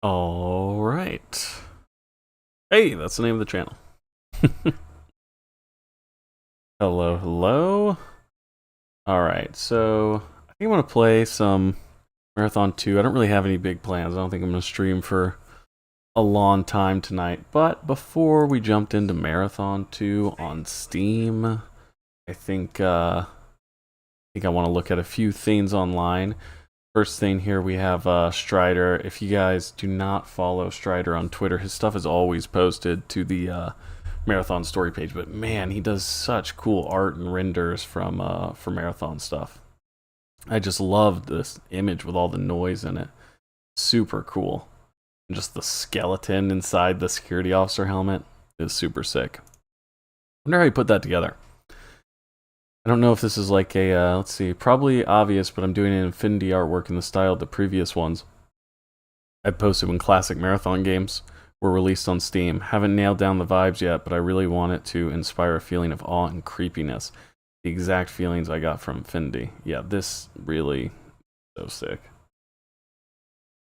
All right. Hey, that's the name of the channel. Hello, hello. All right, so I think I want to play some Marathon 2. I don't really have any big plans. I don't think I'm going to stream for a long time tonight. But before we jumped into Marathon 2 on Steam, I think I want to look at a few things online. First thing here, we have Strider. If you guys do not follow Strider on Twitter, his stuff is always posted to the Marathon story page. But man, he does such cool art and renders from for Marathon stuff. I just love this image with all the noise in it. Super cool. And just the skeleton inside the security officer helmet is super sick. I wonder how he put that together. I don't know if this is like a, let's see, probably obvious, but I'm doing an Infinity artwork in the style of the previous ones I posted when classic Marathon games were released on Steam. Haven't nailed down the vibes yet, but I really want it to inspire a feeling of awe and creepiness. The exact feelings I got from Infinity. Yeah, this really, so sick.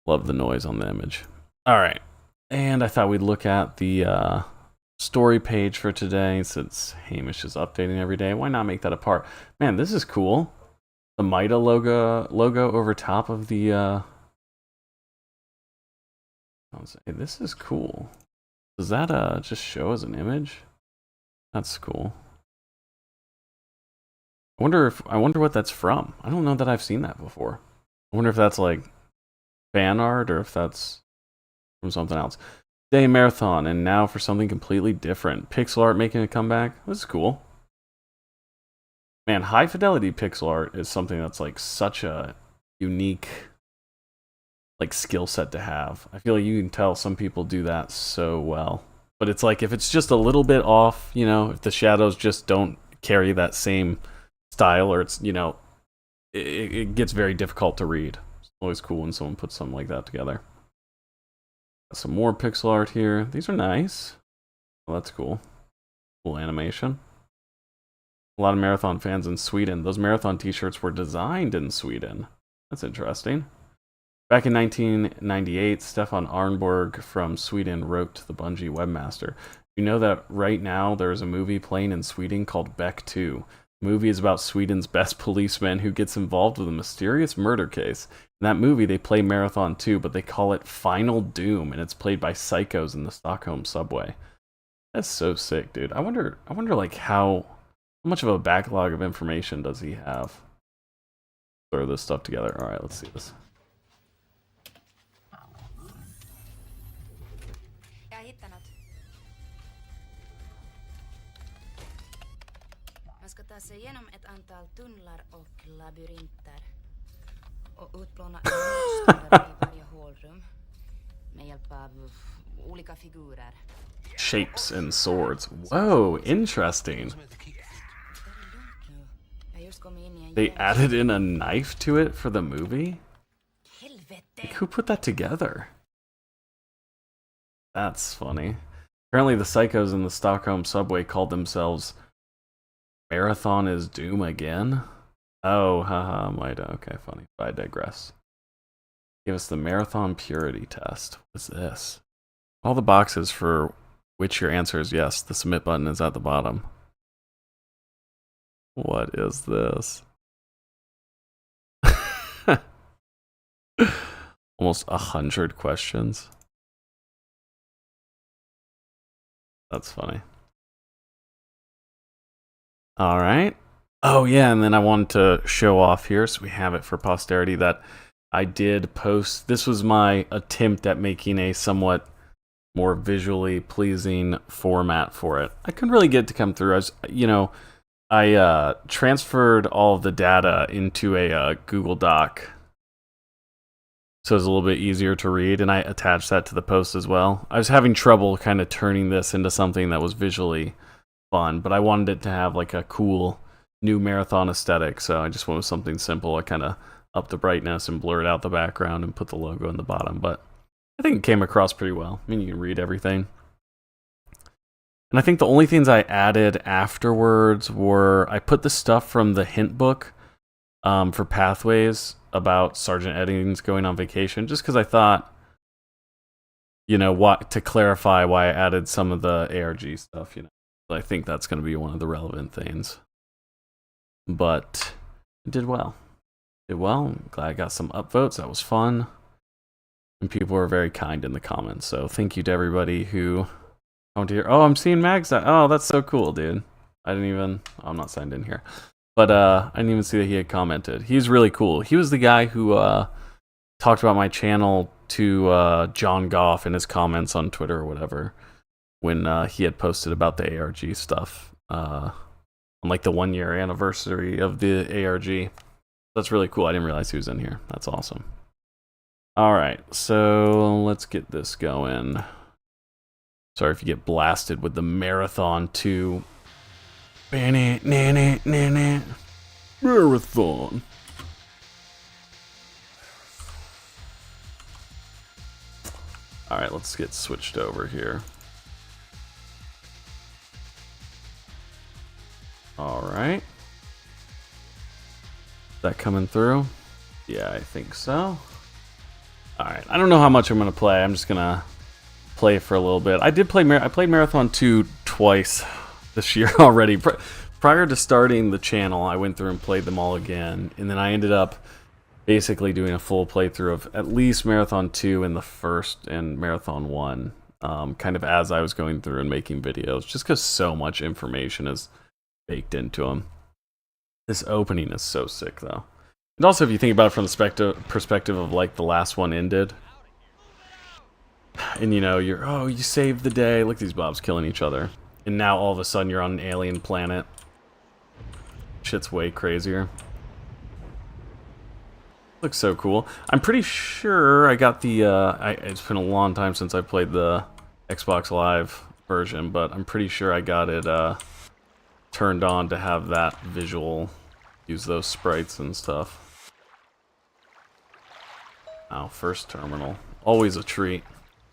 Love the noise on the image. Alright, and I thought we'd look at the story page for today, since Hamish is updating every day. Why not make that a part? Man, this is cool. The Mida logo over top of the I'll say, this is cool. Does that just show as an image? That's cool. I wonder what that's from. I don't know that I've seen that before. I wonder if that's like fan art or if that's from something else. Day Marathon, and now for something completely different. Pixel art making a comeback. This is cool. Man, high fidelity pixel art is something that's like such a unique like skill set to have. I feel like you can tell some people do that so well. But it's like if it's just a little bit off, you know, if the shadows just don't carry that same style, or it's, you know, it gets very difficult to read. It's always cool when someone puts something like that together. Some more pixel art here. These are nice. Well, that's cool. Cool animation. A lot of Marathon fans in Sweden. Those Marathon t-shirts were designed in Sweden. That's interesting. Back in 1998, Stefan Arnborg from Sweden wrote to the Bungie webmaster. You know that right now there's a movie playing in Sweden called Beck 2. The movie is about Sweden's best policeman who gets involved with a mysterious murder case. In that movie, they play Marathon 2, but they call it Final Doom, and it's played by psychos in the Stockholm subway. That's so sick, dude. I wonder like how much of a backlog of information does he have? Throw this stuff together. All right, let's see this. Man ska ta sig igenom ett antal tunnlar och labyrinter och utplåna en motståndare i varje hålrum med hjälp av olika figurer. Shapes and swords. Whoa, interesting. They added in a knife to it for the movie? Like, who put that together? That's funny. Apparently the psychos in the Stockholm subway called themselves Marathon is Doom again? Oh, haha, Mida. Okay, funny. But I digress. Give us the Marathon Purity test. What's this? All the boxes for which your answer is yes. The submit button is at the bottom. What is this? Almost 100 questions. That's funny. All right. Oh, yeah, and then I wanted to show off here, so we have it for posterity, that I did post. This was my attempt at making a somewhat more visually pleasing format for it. I couldn't really get it to come through. I transferred all of the data into a Google Doc, so it's a little bit easier to read, and I attached that to the post as well. I was having trouble kind of turning this into something that was visually fun, but I wanted it to have like a cool new Marathon aesthetic, so I just went with something simple. I kind of upped the brightness and blurred out the background and put the logo in the bottom, but I think it came across pretty well. I mean, you can read everything. And I think the only things I added afterwards were I put the stuff from the hint book for Pathways about Sergeant Eddings going on vacation, just because I thought you know, what to clarify why I added some of the ARG stuff, you know. I think that's going to be one of the relevant things. But it did well. Did well. I'm glad I got some upvotes. That was fun. And people were very kind in the comments. So thank you to everybody who commented here. Oh, I'm seeing Mags. Oh, that's so cool, dude. I didn't even... I'm not signed in here. But I didn't even see that he had commented. He's really cool. He was the guy who talked about my channel to John Goff in his comments on Twitter or whatever when he had posted about the ARG stuff on like the 1 year anniversary of the ARG. That's really cool. I didn't realize he was in here. That's awesome. All right, so let's get this going. Sorry if you get blasted with the Marathon 2. Marathon. All right, let's get switched over here. All right. Is that coming through? Yeah, I think so. All right. I don't know how much I'm going to play. I'm just going to play for a little bit. I played Marathon 2 twice this year already. Prior to starting the channel, I went through and played them all again, and then I ended up basically doing a full playthrough of at least Marathon 2 and the first and Marathon 1, kind of as I was going through and making videos, just because so much information is baked into them. This opening is so sick, though. And also, if you think about it from the perspective of, like, the last one ended, and, you know, you saved the day, look at these mobs killing each other, and now all of a sudden you're on an alien planet. Shit's way crazier. Looks so cool. I'm pretty sure I got the, it's been a long time since I played the Xbox Live version, but I'm pretty sure I got it turned on to have that visual, use those sprites and stuff. Oh, first terminal. Always a treat.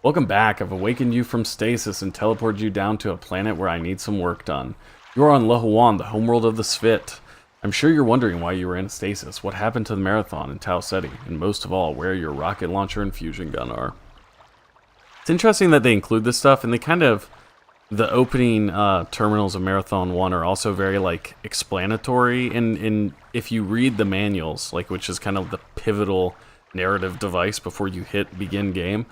Welcome back. I've awakened you from stasis and teleported you down to a planet where I need some work done. You are on Lohuan, the homeworld of the Svit. I'm sure you're wondering why you were in stasis, what happened to the Marathon in Tau Ceti, and most of all, where your rocket launcher and fusion gun are. It's interesting that they include this stuff, and they kind of... The opening terminals of Marathon 1 are also very, like, explanatory, and if you read the manuals, like, which is kind of the pivotal narrative device before you hit begin game,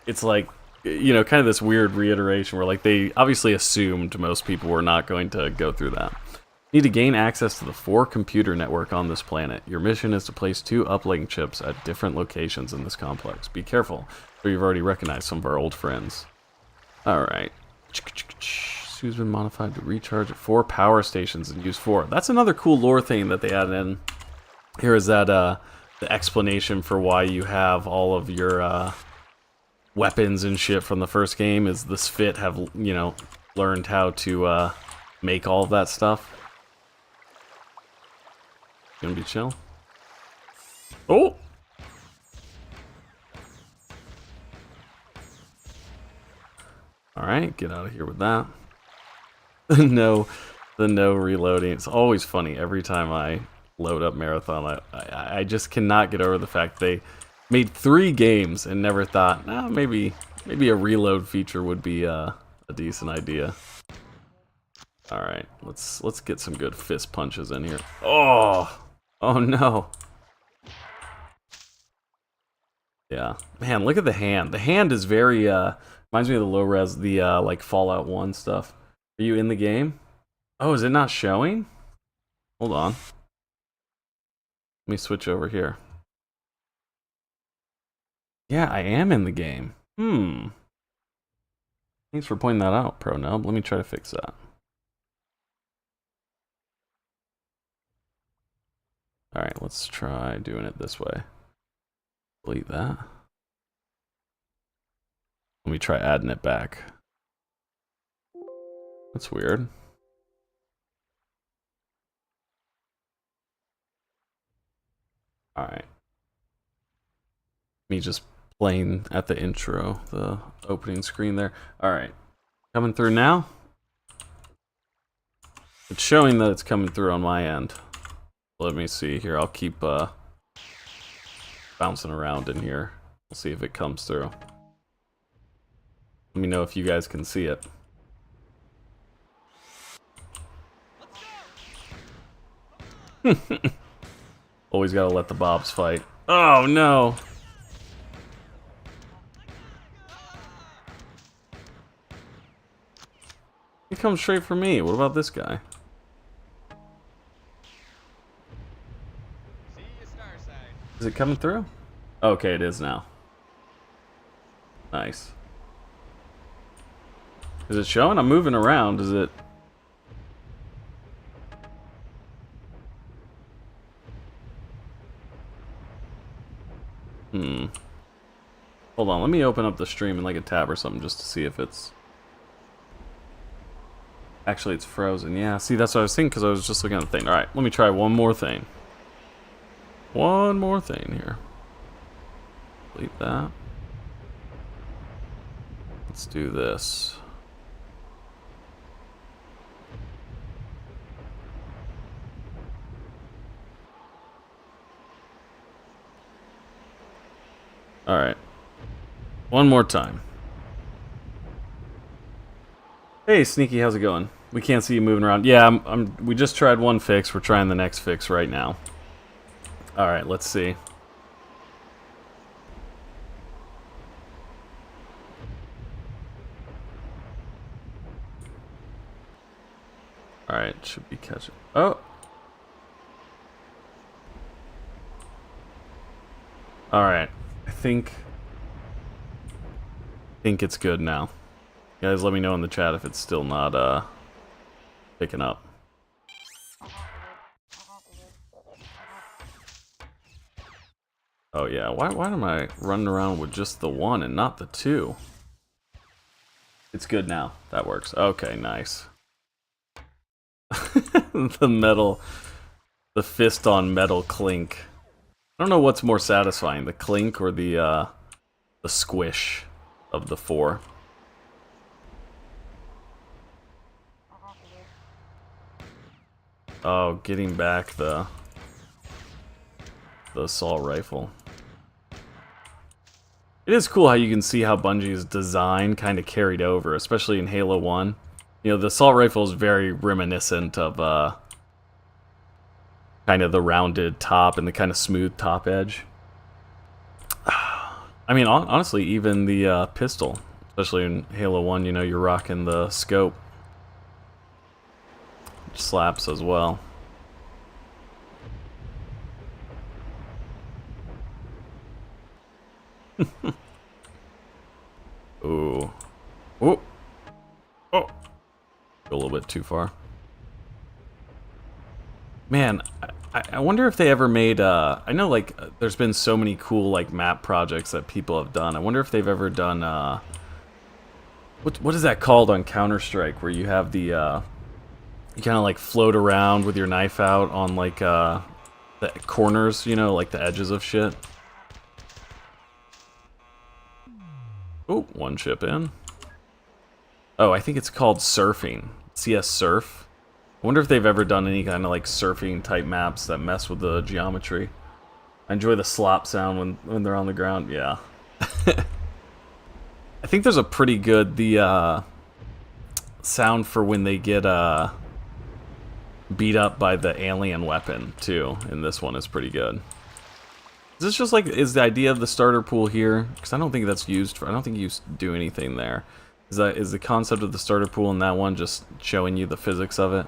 it's like, you know, kind of this weird reiteration where, like, they obviously assumed most people were not going to go through that. You need to gain access to the 4-computer network on this planet. Your mission is to place 2 uplink chips at different locations in this complex. Be careful, or you've already recognized some of our old friends. Alright. Sue's been modified to recharge at 4 power stations and use 4. That's another cool lore thing that they added in. Here is that, the explanation for why you have all of your, weapons and shit from the first game is the Svit have, you know, learned how to, make all of that stuff. Gonna be chill. Oh! Alright, get out of here with that. The no reloading. It's always funny every time I load up Marathon. I just cannot get over the fact they made 3 games and never thought, nah, maybe a reload feature would be a decent idea. Alright, let's get some good fist punches in here. Oh! Oh no. Yeah. Man, look at the hand. The hand is very, reminds me of the low res, the, like, Fallout 1 stuff. Are you in the game? Oh, is it not showing? Hold on. Let me switch over here. Yeah, I am in the game. Thanks for pointing that out, ProNub. Let me try to fix that. Alright, let's try doing it this way. Delete that. Let me try adding it back. That's weird. Alright. Me just playing at the intro, the opening screen there. Alright. Coming through now? It's showing that it's coming through on my end. Let me see here. I'll keep bouncing around in here. We'll see if it comes through. Let me know if you guys can see it. Always gotta let the Bobs fight. Oh no! He comes straight for me. What about this guy? Is it coming through? Okay, it is now. Nice. Is it showing? I'm moving around. Is it? Hold on, let me open up the stream in like a tab or something just to see if it's... Actually, it's frozen. Yeah, see, that's what I was thinking because I was just looking at the thing. Alright, let me try one more thing. One more thing here. Delete that. Let's do this. Alright. One more time. Hey, Sneaky, how's it going? We can't see you moving around. Yeah, we just tried one fix. We're trying the next fix right now. Alright, let's see. Alright, should be catching. Oh! Alright, I think it's good now. You guys let me know in the chat if it's still not picking up. Oh yeah, why am I running around with just the one and not the two? It's good now. That works. Okay, nice. The metal, the fist on metal clink. I don't know what's more satisfying, the clink or the squish of the four. Oh, getting back the assault rifle. It is cool how you can see how Bungie's design kind of carried over, especially in Halo 1. You know, the assault rifle is very reminiscent of kind of the rounded top and the kind of smooth top edge. I mean, honestly, even the pistol, especially in Halo 1, you know, you're rocking the scope. Which slaps as well. Ooh. Oh. Oh. Go a little bit too far. Man, I wonder if they ever made, I know, like, there's been so many cool, like, map projects that people have done. I wonder if they've ever done, what is that called on Counter-Strike, where you have the, you kind of, like, float around with your knife out on, like, the corners, you know, like the edges of shit. Oh, one chip in. Oh, I think it's called surfing. CS Surf. I wonder if they've ever done any kind of like surfing type maps that mess with the geometry. I enjoy the slop sound when they're on the ground. Yeah. I think there's a pretty good sound for when they get beat up by the alien weapon too. And this one is pretty good. Is this just like, is the idea of the starter pool here? Because I don't think that's used for, I don't think you do anything there. Is the concept of the starter pool in that one just showing you the physics of it?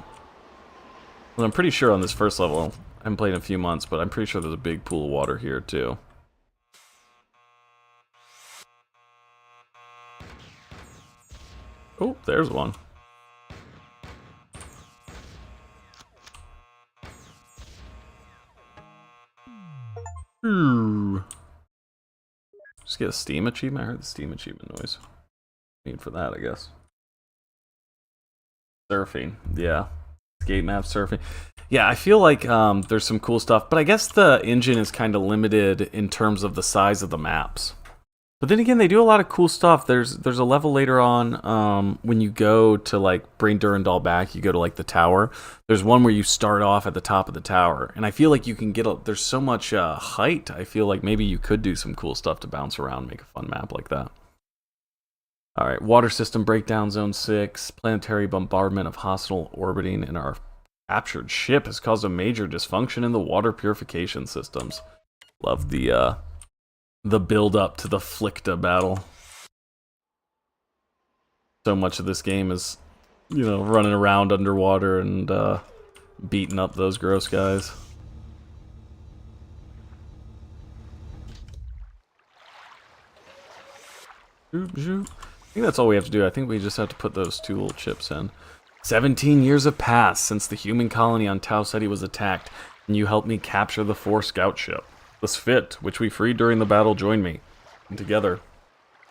Well, I'm pretty sure on this first level, I haven't played in a few months, but I'm pretty sure there's a big pool of water here too. Oh, there's one. Just get a Steam achievement? I heard the Steam achievement noise. Need for that, I guess. Surfing, yeah. Skate map surfing. Yeah, I feel like there's some cool stuff, but I guess the engine is kind of limited in terms of the size of the maps. But then again, they do a lot of cool stuff. There's a level later on when you go to like bring Durandal back, you go to like the tower. There's one where you start off at the top of the tower, and I feel like you can get there's so much height. I feel like maybe you could do some cool stuff to bounce around, make a fun map like that. Alright, water system breakdown zone 6. Planetary bombardment of hostile orbiting in our captured ship has caused a major dysfunction in the water purification systems. Love the build up to the Flicta battle. So much of this game is, you know, running around underwater and beating up those gross guys. Zoop, zoop. I think that's all we have to do. I think we just have to put those 2 little chips in. 17 years have passed since the human colony on Tau Ceti was attacked, and you helped me capture the 4 scout ship. The Sphit, which we freed during the battle, joined me. And together,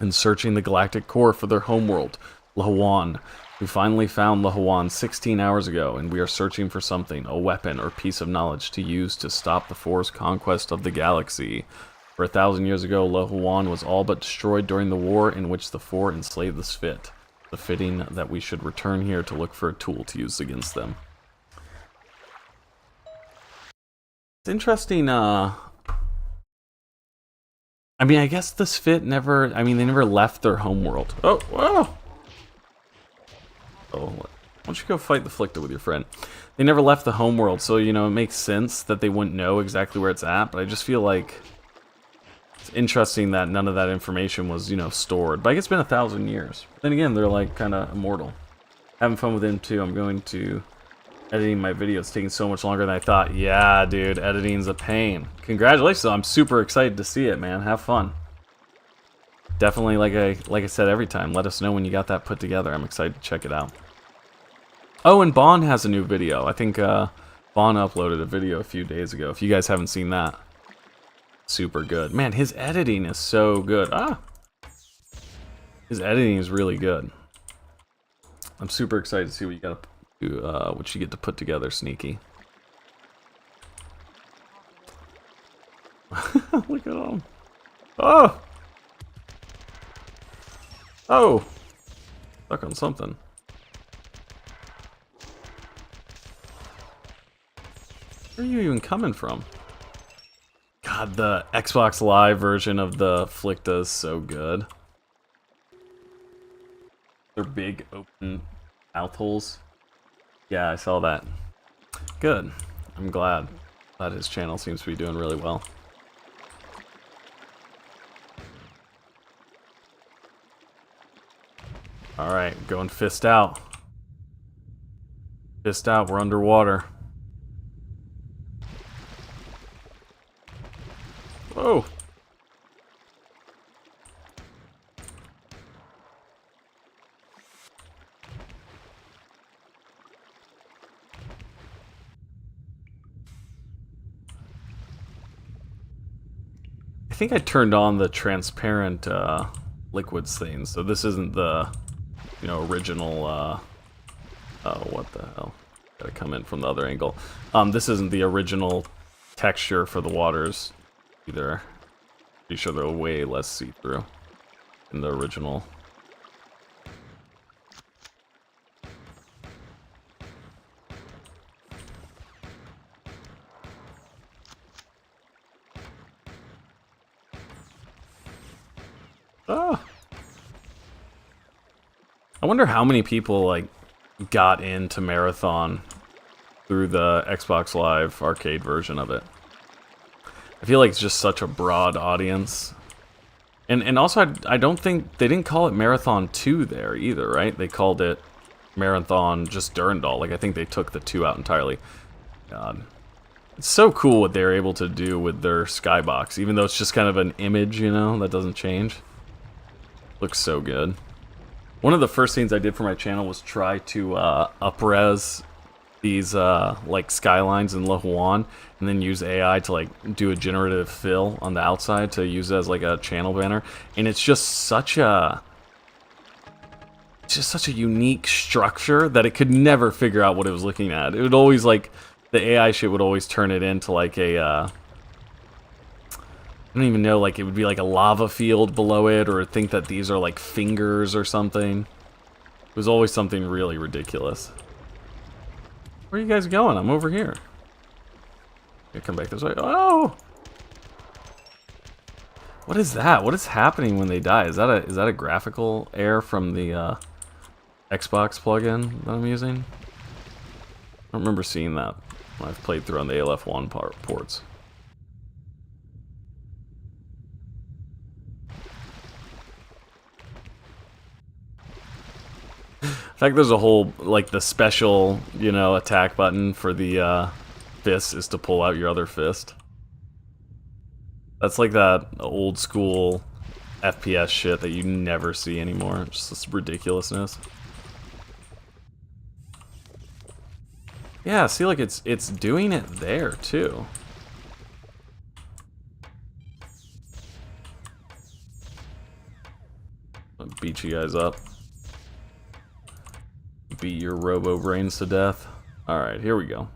in searching the galactic core for their homeworld, Lahawan. We finally found Lahawan 16 hours ago, and we are searching for something, a weapon or piece of knowledge to use to stop the 4's conquest of the galaxy. For 1,000 years ago, Lahawan was all but destroyed during the war in which the 4 enslaved the Sphit. The fitting that we should return here to look for a tool to use against them. It's interesting, I mean, I guess the Sphit never, they never left their homeworld. Oh, whoa! Oh, why don't you go fight the Flicta with your friend? They never left the homeworld, so, you know, it makes sense that they wouldn't know exactly where it's at, but I just feel like it's interesting that none of that information was, you know, stored. But I guess it's been 1,000 years. But then again, they're like kind of immortal. Having fun with them too. I'm going to editing my video. It's taking so much longer than I thought. Yeah, dude, editing's a pain. Congratulations! I'm super excited to see it, man. Have fun. Definitely, like I said every time, let us know when you got that put together. I'm excited to check it out. Oh, and Bon has a new video. I think Bon uploaded a video a few days ago. If you guys haven't seen that. Super good. Man, his editing is so good. His editing is really good. I'm super excited to see what you got to do, what you get to put together, Sneaky. Look at him. Oh! Oh! Stuck on something. Where are you even coming from? God, the Xbox Live version of the Flicta is so good. They're big, open mouth holes. Yeah, I saw that. Good. I'm glad. Glad his channel seems to be doing really well. Alright, going fist out. Fist out, we're underwater. Whoa! I think I turned on the transparent liquids thing, so this isn't the, you know, original, oh, what the hell? Gotta come in from the other angle. This isn't the original texture for the waters either. Pretty sure they're way less see-through in the original. Ah! I wonder how many people, like, got into Marathon through the Xbox Live arcade version of it. I feel like it's just such a broad audience. And also, I don't think... They didn't call it Marathon 2 there either, right? They called it Marathon just Durandal. Like, I think they took the 2 out entirely. God. It's so cool what they're able to do with their skybox. Even though it's just kind of an image, you know, that doesn't change. Looks so good. One of the first things I did for my channel was try to up-res these like skylines in Lahawan, and then use AI to like do a generative fill on the outside to use as like a channel banner. And it's just such a unique structure that it could never figure out what it was looking at. It would always like the AI shit would always turn it into like a I don't even know, like it would be like a lava field below it, or think that these are like fingers or something. It was always something really ridiculous. Where are you guys going? I'm over here. Come back this way. Oh! What is that? What is happening when they die? Is that a graphical error from the Xbox plugin that I'm using? I don't remember seeing that when I've played through on the ALF1 ports. In fact, there's a whole, like, the special, you know, attack button for the fist is to pull out your other fist. That's like that old school FPS shit that you never see anymore. Just this ridiculousness. Yeah, see, like, it's doing it there, too. I'll beat you guys up. Beat your robo brains to death. Alright, here we go.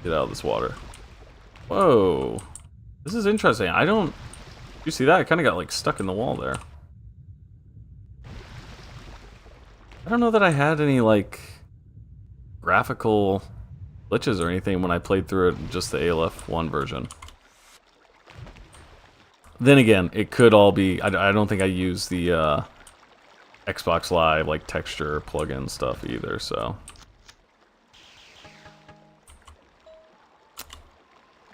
Get out of this water. Whoa. This is interesting. You see that? I kind of got like stuck in the wall there. I don't know that I had any like graphical glitches or anything when I played through it, just the ALF1 version. Then again, it could all be... I don't think I used the Xbox Live like texture plugin stuff either, so...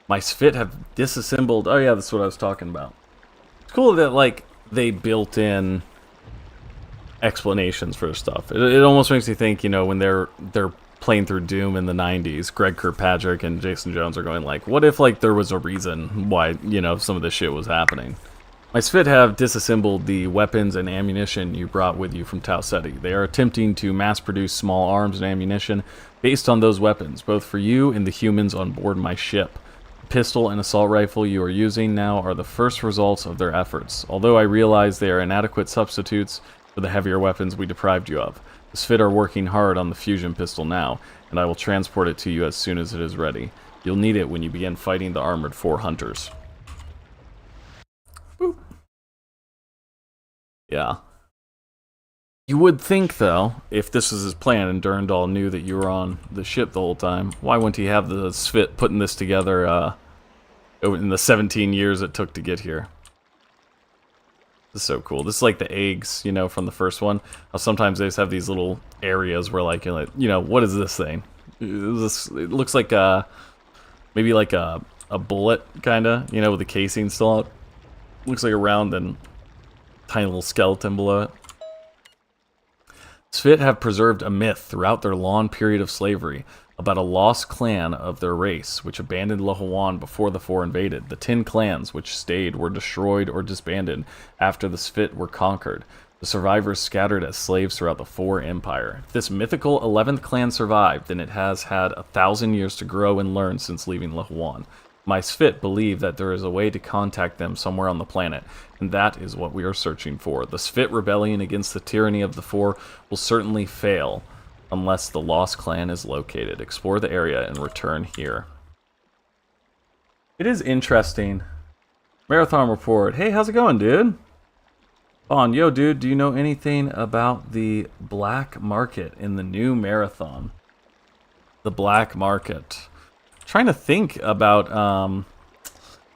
My Sfit have disassembled... Oh yeah, that's what I was talking about. It's cool that, like, they built in explanations for stuff. It almost makes me think, you know, when they're playing through Doom in the 90s, Greg Kirkpatrick and Jason Jones are going like, what if, like, there was a reason why, you know, some of this shit was happening? My Sfit have disassembled the weapons and ammunition you brought with you from Tau Ceti. They are attempting to mass-produce small arms and ammunition based on those weapons, both for you and the humans on board my ship. Pistol and assault rifle you are using now are the first results of their efforts, although I realize they are inadequate substitutes for the heavier weapons we deprived you of. The Sfit are working hard on the fusion pistol now, and I will transport it to you as soon as it is ready. You'll need it when you begin fighting the Armored 4 hunters. Boop. Yeah. You would think, though, if this was his plan and Durandal knew that you were on the ship the whole time, why wouldn't he have the Sfit putting this together in the 17 years it took to get here? This is so cool. This is like the eggs, you know, from the first one. How sometimes they just have these little areas where, like, you're like, you know, what is this thing? It looks like maybe like a bullet, kind of, you know, with the casing still out. Looks like a round and tiny little skeleton below it. Sfit have preserved a myth throughout their long period of slavery about a lost clan of their race, which abandoned Lahawan before the Four invaded. The 10 clans which stayed were destroyed or disbanded after the Sfit were conquered. The survivors scattered as slaves throughout the Four Empire. If this mythical 11th clan survived, then it has had 1,000 years to grow and learn since leaving Lahawan. My Sfit believe that there is a way to contact them somewhere on the planet, and that is what we are searching for. The Sfit rebellion against the tyranny of the Four will certainly fail, unless the Lost Clan is located. Explore the area and return here. It is interesting. Marathon report. Hey, how's it going, dude? Bon, yo, dude, do you know anything about the black market in the new Marathon? The black market. Trying to think about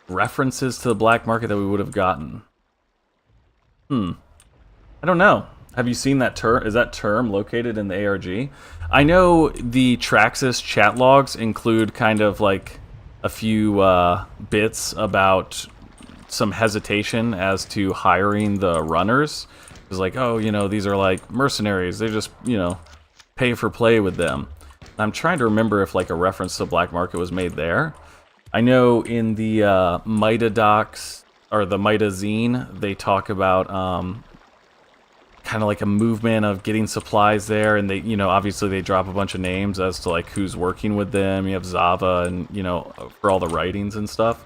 references to the black market that we would have gotten. I don't know. Have you seen that term? Is that term located in the ARG? I know the Traxxas chat logs include kind of like a few bits about some hesitation as to hiring the runners. It's like, oh, you know, these are like mercenaries. They just, you know, pay for play with them. I'm trying to remember if like a reference to black market was made there. I know in the Mida docs or the Mida zine, they talk about kind of like a movement of getting supplies there, and they, you know, obviously they drop a bunch of names as to like who's working with them. You have Zava, and you know, for all the writings and stuff.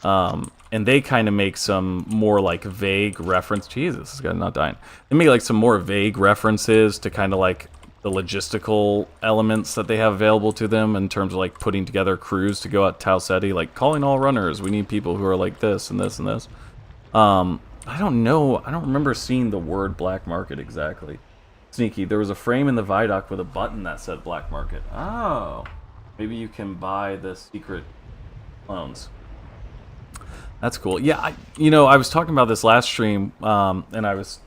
And they kind of make some more like vague reference. Jesus, this guy's not dying. They make like some more vague references to kind of like the logistical elements that they have available to them in terms of like putting together crews to go out to Tau Ceti, like calling all runners. We need people who are like this and this and this. I don't know. I don't remember seeing the word black market exactly. Sneaky. There was a frame in the Vidoc with a button that said black market. Oh. Maybe you can buy the secret clones. That's cool. Yeah, I was talking about this last stream, and I was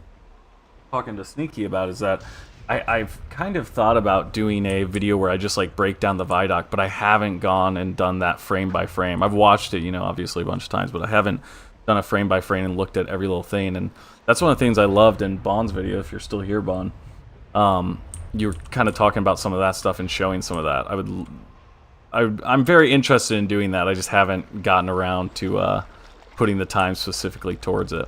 talking to Sneaky about is that I've kind of thought about doing a video where I just like break down the Vidoc, but I haven't gone and done that frame by frame. I've watched it, obviously a bunch of times, but I haven't done a frame by frame and looked at every little thing. And that's one of the things I loved in Bond's video. If you're still here, Bond, you were kind of talking about some of that stuff and showing some of that. I'm very interested in doing that. I just haven't gotten around to putting the time specifically towards it.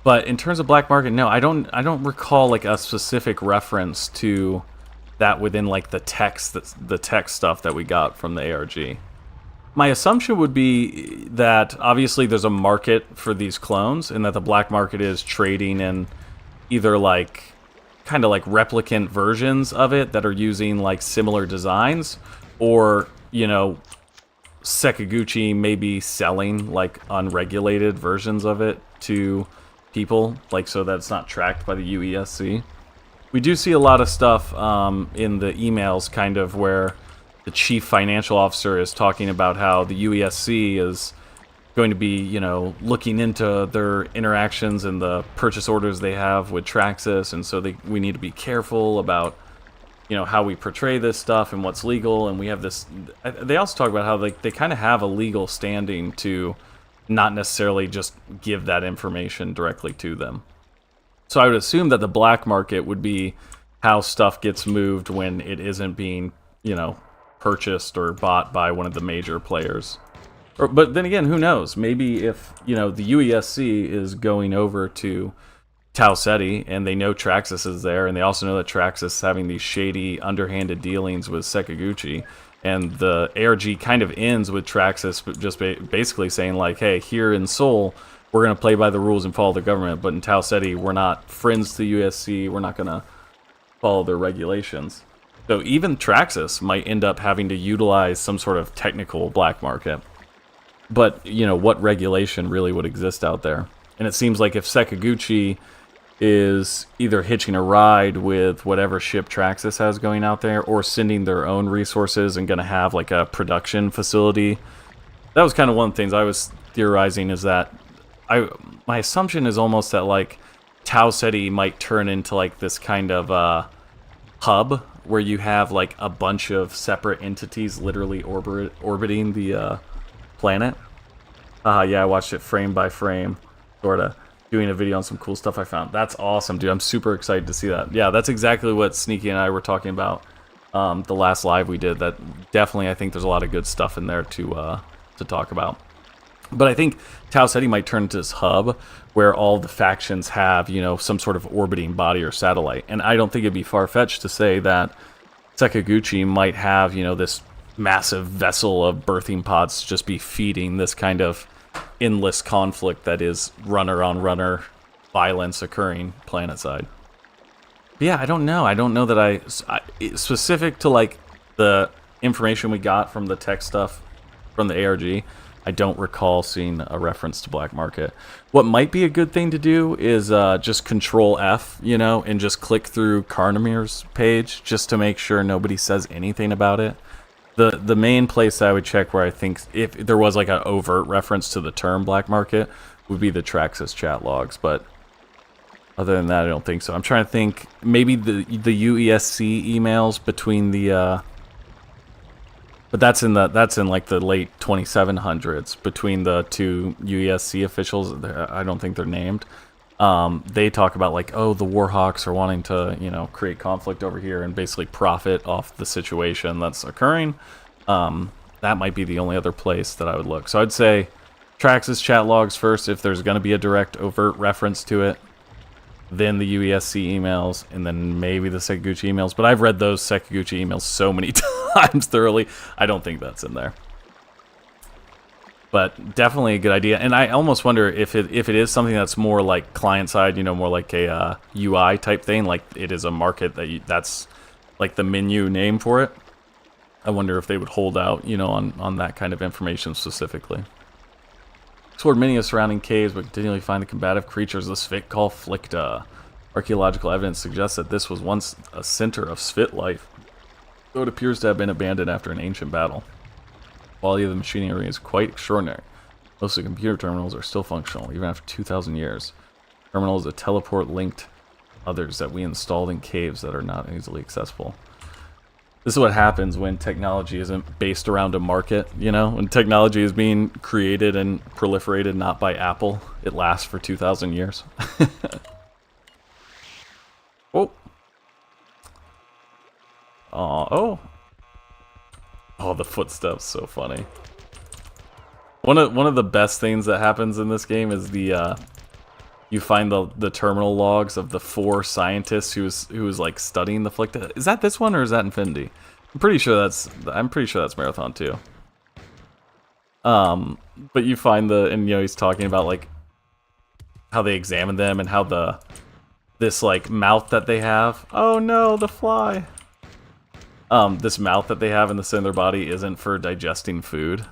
But in terms of black market, no, I don't recall like a specific reference to that within like the text stuff that we got from the ARG. My assumption would be that obviously there's a market for these clones, and that the black market is trading in either like kind of like replicant versions of it that are using like similar designs, or Sakaguchi may be selling like unregulated versions of it to people, like so that it's not tracked by the UESC. We do see a lot of stuff in the emails kind of where the chief financial officer is talking about how the UESC is going to be, looking into their interactions and the purchase orders they have with Traxxas, and so we need to be careful about, how we portray this stuff and what's legal. And we have this. They also talk about how they kind of have a legal standing to not necessarily just give that information directly to them. So I would assume that the black market would be how stuff gets moved when it isn't being, purchased or bought by one of the major players. But then again, who knows? Maybe if, the UESC is going over to Tau Ceti and they know Traxxas is there, and they also know that Traxxas is having these shady, underhanded dealings with Sakaguchi, and the ARG kind of ends with Traxxas just basically saying like, hey, here in Seoul, we're going to play by the rules and follow the government, but in Tau Ceti, we're not friends to the USC, we're not going to follow their regulations. So even Traxxas might end up having to utilize some sort of technical black market. But, what regulation really would exist out there? And it seems like if Sakaguchi is either hitching a ride with whatever ship Traxxas has going out there, or sending their own resources and going to have like a production facility. That was kind of one of the things I was theorizing, is that my assumption is almost that like Tau Ceti might turn into like this kind of hub where you have like a bunch of separate entities literally orbiting the planet. Yeah, I watched it frame by frame, sort of doing a video on some cool stuff I found. That's awesome, dude. I'm super excited to see that. Yeah, that's exactly what Sneaky and I were talking about the last live we did. That definitely, I think there's a lot of good stuff in there to talk about. But I think Tau Ceti might turn into this hub where all the factions have, some sort of orbiting body or satellite. And I don't think it'd be far-fetched to say that Sakaguchi might have, this massive vessel of birthing pods just be feeding this kind of endless conflict that is runner-on-runner violence occurring planet-side. But yeah, I don't know. I don't know that I specific to, like, the information we got from the tech stuff from the ARG, I don't recall seeing a reference to black market. What might be a good thing to do is just Control F, and just click through Karnamir's page just to make sure nobody says anything about it. The main place I would check where I think if there was like an overt reference to the term black market would be the Traxxas chat logs, but other than that, I don't think so. I'm trying to think, maybe the UESC emails between the but that's in like the late 2700s between the two UESC officials. I don't think they're named. They talk about like, oh, the Warhawks are wanting to, create conflict over here and basically profit off the situation that's occurring. That might be the only other place that I would look. So I'd say Traxxas chat logs first if there's going to be a direct overt reference to it. Then the UESC emails, and then maybe the Sakaguchi emails. But I've read those Sakaguchi emails so many times thoroughly, I don't think that's in there. But definitely a good idea. And I almost wonder if it is something that's more like client-side, more like a UI type thing, like it is a market that's like the menu name for it. I wonder if they would hold out, on that kind of information specifically. Explored many of surrounding caves, but continually find the combative creatures of the Svit call Flicta. Archaeological evidence suggests that this was once a center of Svit life, though it appears to have been abandoned after an ancient battle. The quality of the machinery is quite extraordinary. Most of the computer terminals are still functional, even after 2,000 years. Terminal is a teleport linked others that we installed in caves that are not easily accessible. This is what happens when technology isn't based around a market, you know? When technology is being created and proliferated not by Apple, it lasts for 2,000 years. Oh. Oh. Oh, the footsteps, so funny. One of the best things that happens in this game is the you find the terminal logs of the 4 scientists who was like studying the flick. Is that this one or is that Infinity? I'm pretty sure that's Marathon 2. But you find and you know he's talking about like how they examine them and how this like mouth that they have. Oh no, the fly. This mouth that they have in the center of their body isn't for digesting food.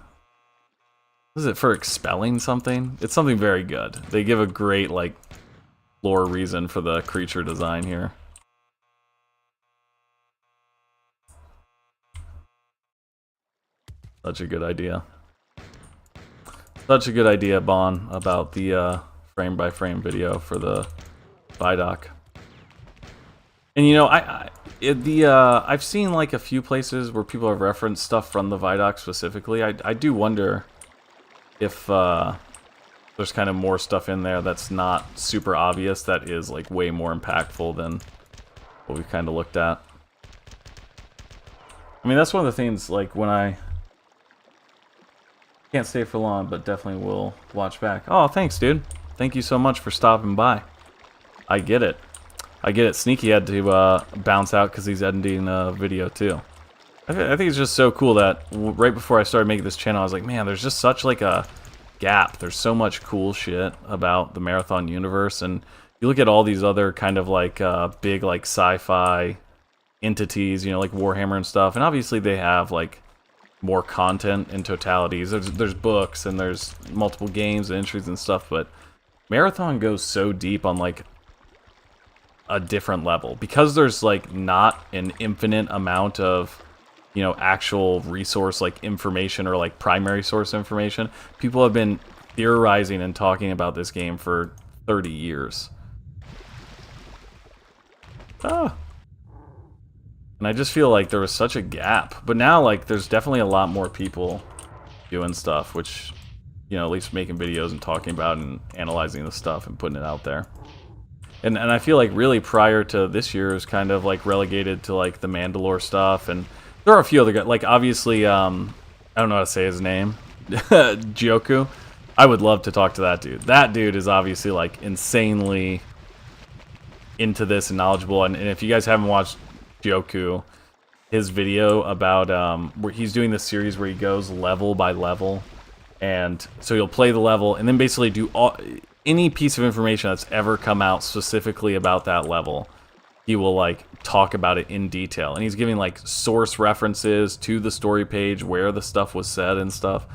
Is it for expelling something? It's something very good. They give a great, like, lore reason for the creature design here. Such a good idea. Such a good idea, Bon, about the frame-by-frame video for the Vidoc. And you know, I've seen like a few places where people have referenced stuff from the Vidoc specifically. I do wonder if there's kind of more stuff in there that's not super obvious that is like way more impactful than what we kind of looked at. I mean, that's one of the things, like, when I can't stay for long, but definitely will watch back. Oh, thanks, dude. Thank you so much for stopping by. I get it. I get it. Sneaky had to bounce out because he's editing a video, too. I think it's just so cool that right before I started making this channel, I was like, man, there's just such like a gap. There's so much cool shit about the Marathon universe, and you look at all these other kind of like big like sci-fi entities, you know, like Warhammer and stuff, and obviously they have like more content in totalities. There's books and there's multiple games and entries and stuff, but Marathon goes so deep on like a different level because there's like not an infinite amount of, you know, actual resource like information or like primary source information. People have been theorizing and talking about this game for 30 years. And I just feel like there was such a gap, but now like there's definitely a lot more people doing stuff, which, you know, at least making videos and talking about and analyzing the stuff and putting it out there. And I feel like really prior to this year it was kind of like relegated to like the Mandalore stuff, and there are a few other guys, like obviously, I don't know how to say his name, Jyoku. I would love to talk to that dude. That dude is obviously like insanely into this and knowledgeable, and if you guys haven't watched Jyoku, his video about, where he's doing this series where he goes level by level, and so he'll play the level and then basically do any piece of information that's ever come out specifically about that level. He will like talk about it in detail, and he's giving like source references to the story page where the stuff was said and stuff.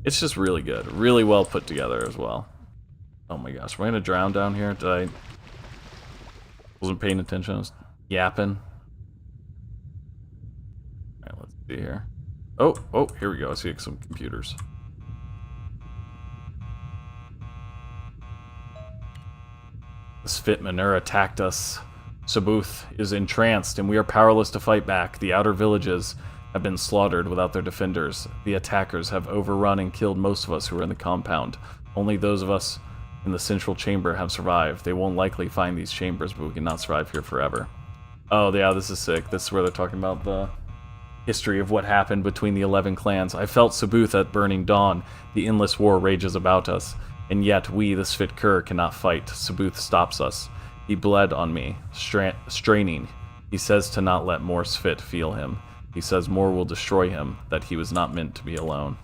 It's just really good, really well put together as well. Oh my gosh, am I gonna drown down here? Wasn't paying attention, I was yapping. Alright, let's see here. Oh, here we go. I see some computers. This Fit Manur attacked us. Sabuth is entranced, and we are powerless to fight back. The outer villages have been slaughtered without their defenders. The attackers have overrun and killed most of us who were in the compound. Only those of us in the central chamber have survived. They won't likely find these chambers, but we cannot survive here forever. Oh, yeah, this is sick. This is where they're talking about the history of what happened between the 11 clans. I felt Sabuth at Burning Dawn. The endless war rages about us, and yet we, the Svitkr, cannot fight. Sabuth stops us. He bled on me, straining. He says to not let more Svit feel him. He says more will destroy him, that he was not meant to be alone.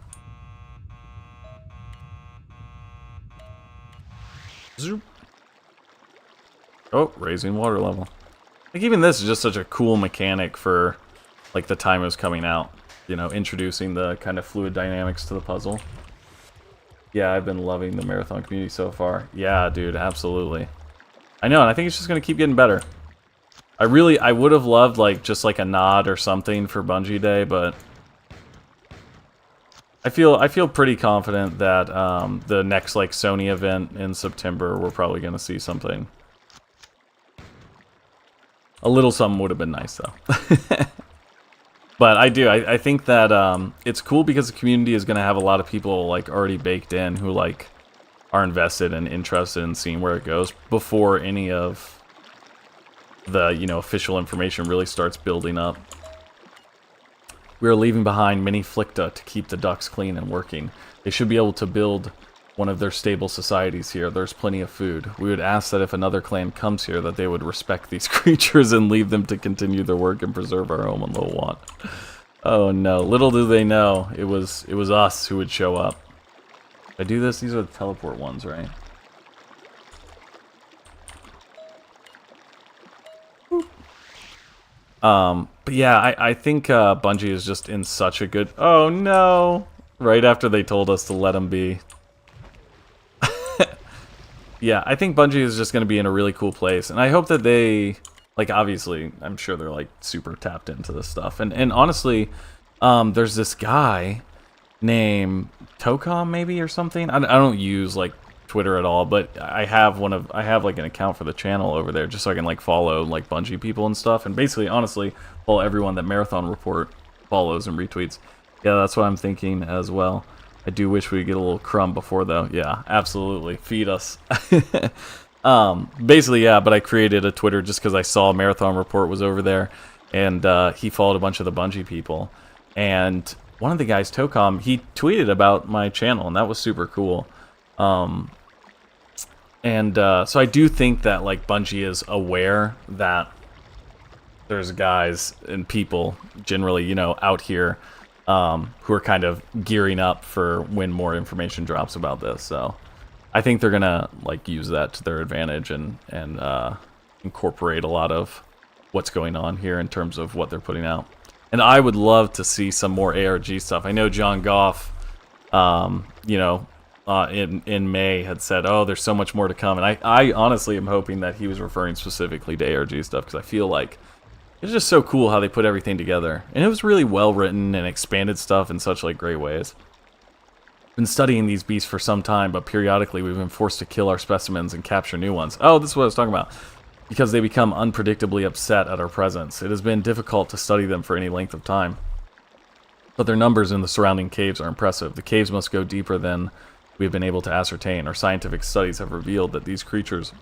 Zoop. Oh, raising water level. Like, even this is just such a cool mechanic for, like, the time it was coming out. You know, introducing the kind of fluid dynamics to the puzzle. Yeah, I've been loving the Marathon community so far. Yeah, dude, absolutely. I know, and I think it's just going to keep getting better. I would have loved, like, just like a nod or something for Bungie Day, but I feel pretty confident that the next like Sony event in September, we're probably going to see something. A little something would have been nice though. But I think that it's cool because the community is going to have a lot of people like already baked in who like are invested and interested in seeing where it goes before any of the, you know, official information really starts building up. We are leaving behind many flicta to keep the ducks clean and working. They should be able to build one of their stable societies here. There's plenty of food. We would ask that if another clan comes here that they would respect these creatures and leave them to continue their work and preserve our home on Lowant. Oh no, little do they know it was us who would show up. If I do this, these are the teleport ones, right? But yeah, I think Bungie is just in such a good... Oh no! Right after they told us to let them be. Yeah, I think Bungie is just going to be in a really cool place. And I hope that they... Like, obviously, I'm sure they're, like, super tapped into this stuff. And honestly, there's this guy named Tocom, maybe, or something. I don't use, like, Twitter at all, but I have like an account for the channel over there just so I can like follow like Bungie people and stuff, and basically honestly follow everyone that Marathon Report follows and retweets. Yeah, that's what I'm thinking as well. I do wish we could get a little crumb before though. Yeah, absolutely, feed us. Basically yeah, but I created a Twitter just because I saw Marathon Report was over there, and he followed a bunch of the Bungie people, and one of the guys, Tocom, he tweeted about my channel, and that was super cool. So I do think that like Bungie is aware that there's guys and people generally, you know, out here who are kind of gearing up for when more information drops about this. So I think they're gonna like use that to their advantage and incorporate a lot of what's going on here in terms of what they're putting out. And I would love to see some more ARG stuff. I know John Goff, you know, in May had said, oh, there's so much more to come. And I honestly am hoping that he was referring specifically to ARG stuff, because I feel like it's just so cool how they put everything together. And it was really well written and expanded stuff in such like great ways. Been studying these beasts for some time, but periodically we've been forced to kill our specimens and capture new ones. Oh, this is what I was talking about. Because they become unpredictably upset at our presence. It has been difficult to study them for any length of time. But their numbers in the surrounding caves are impressive. The caves must go deeper than we have been able to ascertain. Our scientific studies have revealed that these creatures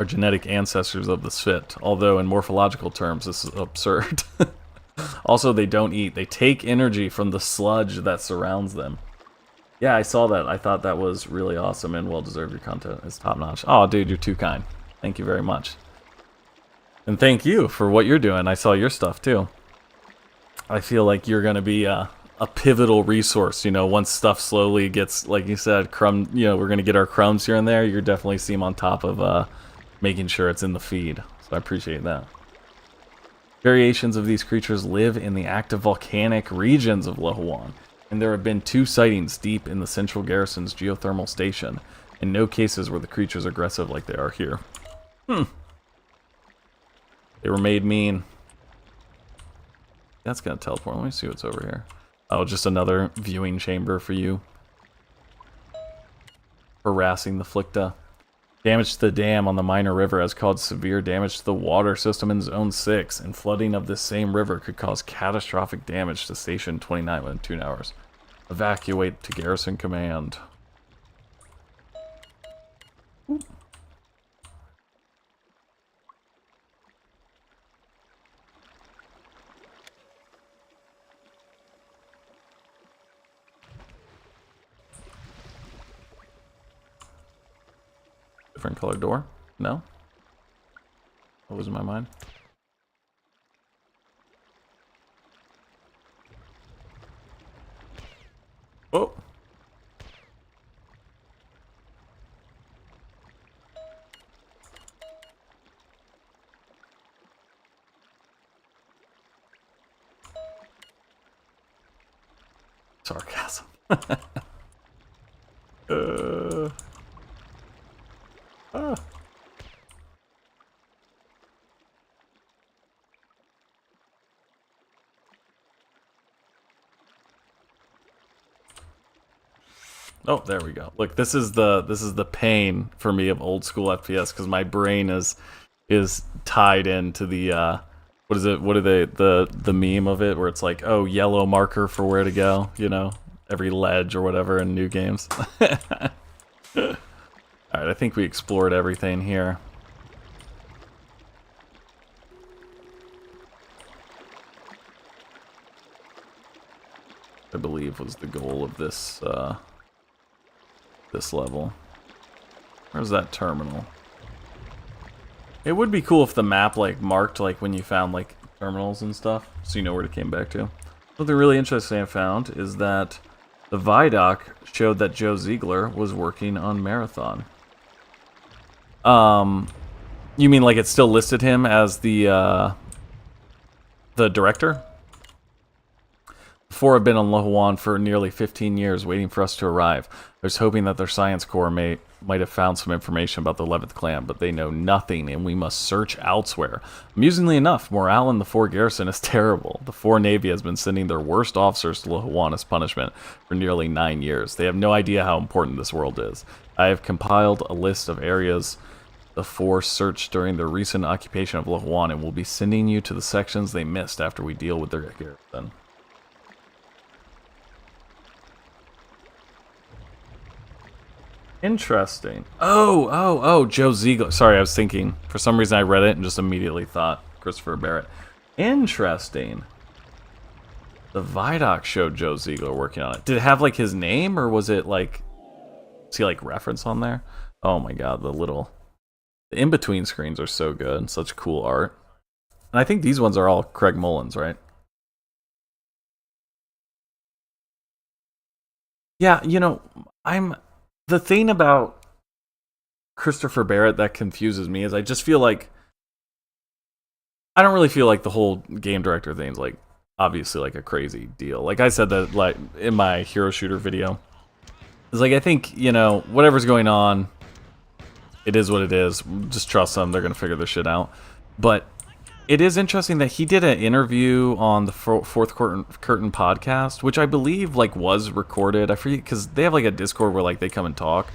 are genetic ancestors of the Sphit, although in morphological terms this is absurd. Also, they don't eat. They take energy from the sludge that surrounds them. Yeah, I saw that. I thought that was really awesome and well-deserved. Your content is top-notch. Oh, dude, you're too kind. Thank you very much. And thank you for what you're doing. I saw your stuff, too. I feel like you're going to be a pivotal resource, you know, once stuff slowly gets, like you said, you know, we're going to get our crumbs here and there. You definitely seem on top of making sure it's in the feed. So I appreciate that. Variations of these creatures live in the active volcanic regions of Lohuan, and there have been 2 sightings deep in the central garrison's geothermal station. In no cases were the creatures aggressive like they are here. They were made mean. That's gonna teleport. Let me see what's over here. Oh, just another viewing chamber for you. Harassing the Flicta. Damage to the dam on the minor river has caused severe damage to the water system in Zone 6, and flooding of this same river could cause catastrophic damage to Station 29 within 2 hours. Evacuate to Garrison Command. Ooh. Different color door? No? I'm losing my mind. Oh! Sarcasm. Ah. Oh, there we go. Look, this is the pain for me of old school FPS because my brain is tied into the what is it? What are they the meme of it where it's like, oh, yellow marker for where to go, you know, every ledge or whatever in new games. All right, I think we explored everything here. I believe was the goal of this this level. Where's that terminal? It would be cool if the map like marked like when you found like terminals and stuff, so you know where it came back to. Something really interesting I found is that the Vidoc showed that Joe Ziegler was working on Marathon. You mean like it still listed him as the director? The four have been on Lahuan for nearly 15 years, waiting for us to arrive. I was hoping that their science corps might have found some information about the 11th clan, but they know nothing, and we must search elsewhere. Amusingly enough, morale in the 4 garrison is terrible. The 4 Navy has been sending their worst officers to Lahuan as punishment for nearly 9 years. They have no idea how important this world is. I have compiled a list of areas the 4 searched during their recent occupation of Lahuan, and will be sending you to the sections they missed after we deal with their garrison. Interesting. Oh, Joe Ziegler. Sorry, I was thinking. For some reason I read it and just immediately thought Christopher Barrett. Interesting. The Vidoc showed Joe Ziegler working on it. Did it have, like, his name, or was it, like... Is he, like, reference on there? Oh my god, the in-between screens are so good. Such cool art. And I think these ones are all Craig Mullins, right? Yeah, you know, the thing about Christopher Barrett that confuses me is I just feel like I don't really feel like the whole game director thing's like obviously like a crazy deal. Like I said that like in my hero shooter video. It's like I think, you know, whatever's going on, it is what it is. Just trust them, they're gonna figure their shit out. But it is interesting that he did an interview on the Fourth Curtain podcast, which I believe like was recorded. I forget because they have like a Discord where like they come and talk.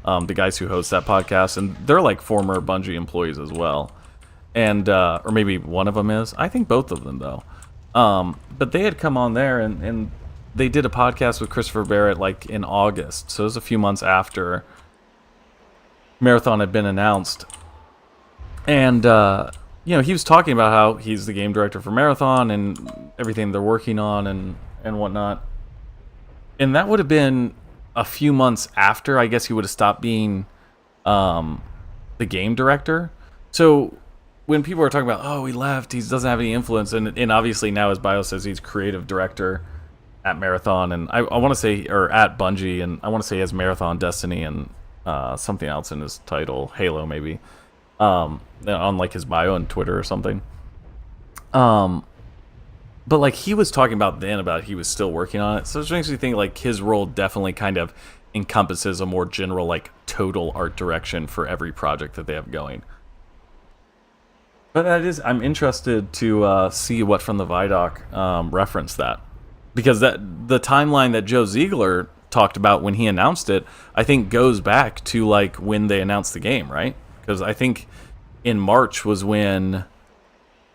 The guys who host that podcast, and they're like former Bungie employees as well, and or maybe one of them is. I think both of them though. But they had come on there and they did a podcast with Christopher Barrett like in August, so it was a few months after Marathon had been announced, and. You know, he was talking about how he's the game director for Marathon and everything they're working on and whatnot. And that would have been a few months after, I guess he would have stopped being the game director. So when people are talking about, oh, he left, he doesn't have any influence, and obviously now his bio says he's creative director at Marathon, and I want to say, or at Bungie, and I want to say he has Marathon, Destiny, and something else in his title, Halo maybe. On like his bio on Twitter or something. But like he was talking about then about he was still working on it, so it makes me think like his role definitely kind of encompasses a more general like total art direction for every project that they have going. But I'm interested to see what from the Vidoc referenced that, because that the timeline that Joe Ziegler talked about when he announced it, I think goes back to like when they announced the game, right? Because I think in March was when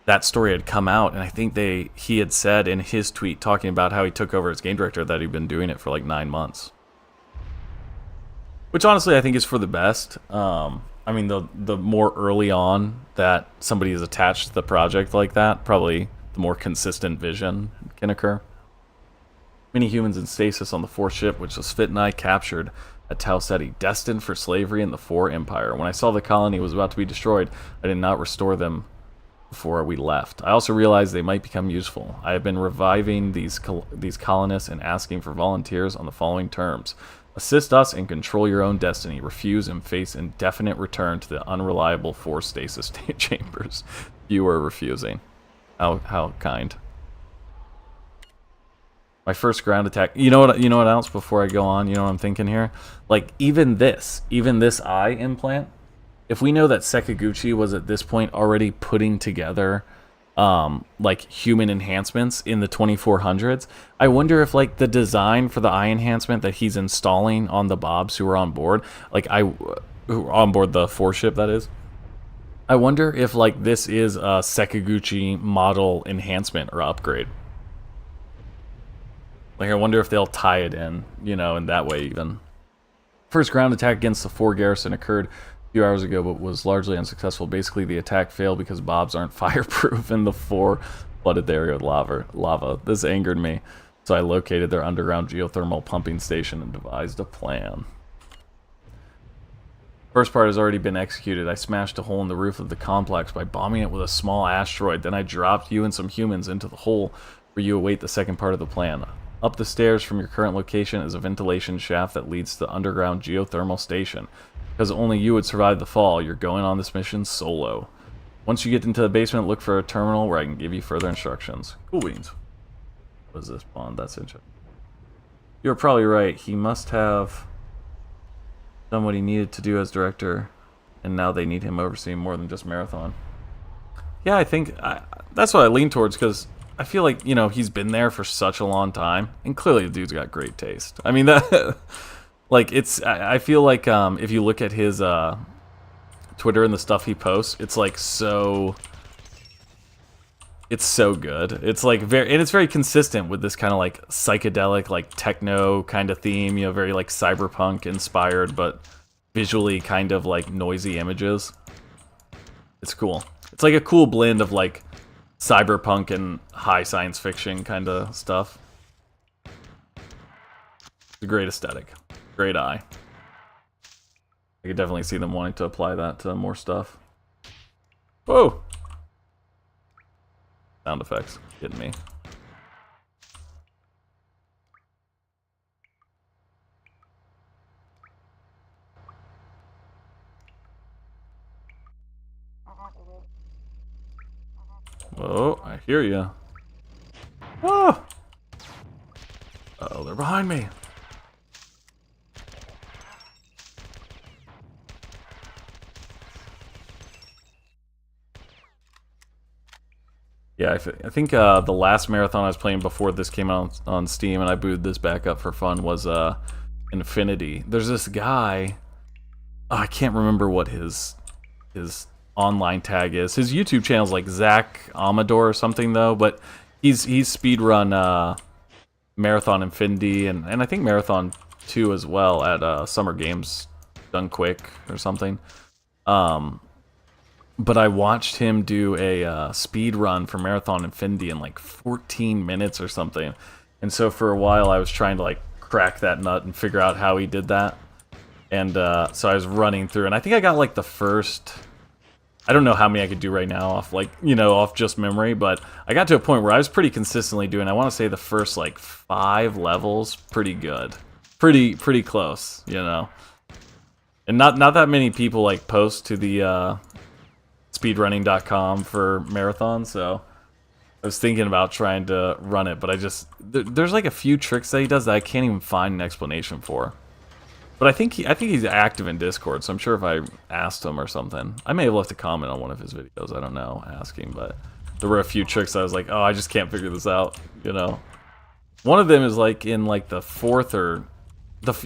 that story had come out, and I think he had said in his tweet talking about how he took over as game director that he'd been doing it for like 9 months. Which honestly I think is for the best. I mean, the more early on that somebody is attached to the project like that, probably the more consistent vision can occur. Many humans in stasis on the 4th ship, which was Fit and I captured at Tau Ceti, destined for slavery in the 4 Empire. When I saw the colony was about to be destroyed, I did not restore them before we left. I also realized they might become useful. I have been reviving these colonists and asking for volunteers on the following terms. Assist us and control your own destiny. Refuse and face indefinite return to the unreliable 4 stasis chambers. You are refusing. How kind. My first ground attack. You know what else before I go on? You know what I'm thinking here? Like even this eye implant. If we know that Sakaguchi was at this point already putting together like human enhancements in the 2400s. I wonder if like the design for the eye enhancement that he's installing on the Bobs who are on board, who are on board the 4 ship, that is. I wonder if like this is a Sekiguchi model enhancement or upgrade. Like I wonder if they'll tie it in, you know, in that way even. First ground attack against the 4 garrison occurred a few hours ago, but was largely unsuccessful. Basically, the attack failed because Bobs aren't fireproof in the 4 flooded area with lava. This angered me, so I located their underground geothermal pumping station and devised a plan. First part has already been executed. I smashed a hole in the roof of the complex by bombing it with a small asteroid. Then I dropped you and some humans into the hole where you await the second part of the plan. Up the stairs from your current location is a ventilation shaft that leads to the underground geothermal station. Because only you would survive the fall, you're going on this mission solo. Once you get into the basement, look for a terminal where I can give you further instructions. Cool beans. What is this bond? That's interesting. You're probably right. He must have done what he needed to do as director, and now they need him overseeing more than just Marathon. Yeah, I think that's what I lean towards, because I feel like, you know, he's been there for such a long time, and clearly the dude's got great taste. I mean, that, like, I feel like if you look at his Twitter and the stuff he posts, it's like it's so good. It's like and it's very consistent with this kind of like psychedelic, like techno kind of theme, you know, very like cyberpunk inspired, but visually kind of like noisy images. It's cool. It's like a cool blend of like cyberpunk and high science fiction kind of stuff. It's a great aesthetic. Great eye. I could definitely see them wanting to apply that to more stuff. Whoa! Sound effects getting me. Oh, I hear you. Oh! Uh-oh, they're behind me. Yeah, I think the last marathon I was playing before this came out on Steam, and I booted this back up for fun, was Infinity. There's this guy. Oh, I can't remember what his online tag is. His YouTube channel is like Zach Amador or something though, but he's speedrun Marathon Infinity and I think Marathon 2 as well at Summer Games Done Quick or something. But I watched him do a speed run for Marathon Infinity in like 14 minutes or something. And so for a while I was trying to like crack that nut and figure out how he did that. And so I was running through, and I think I got like the first, I don't know how many I could do right now off like, you know, off just memory, but I got to a point where I was pretty consistently doing, I want to say the first like 5 levels pretty good. Pretty close, you know. And not that many people like post to the speedrunning.com for marathon, so I was thinking about trying to run it, but there's like a few tricks that he does that I can't even find an explanation for. But I think he's active in Discord, so I'm sure if I asked him or something, I may have left a comment on one of his videos, I don't know, asking, but there were a few tricks I was like, oh, I just can't figure this out, you know. One of them is like in like the 4th or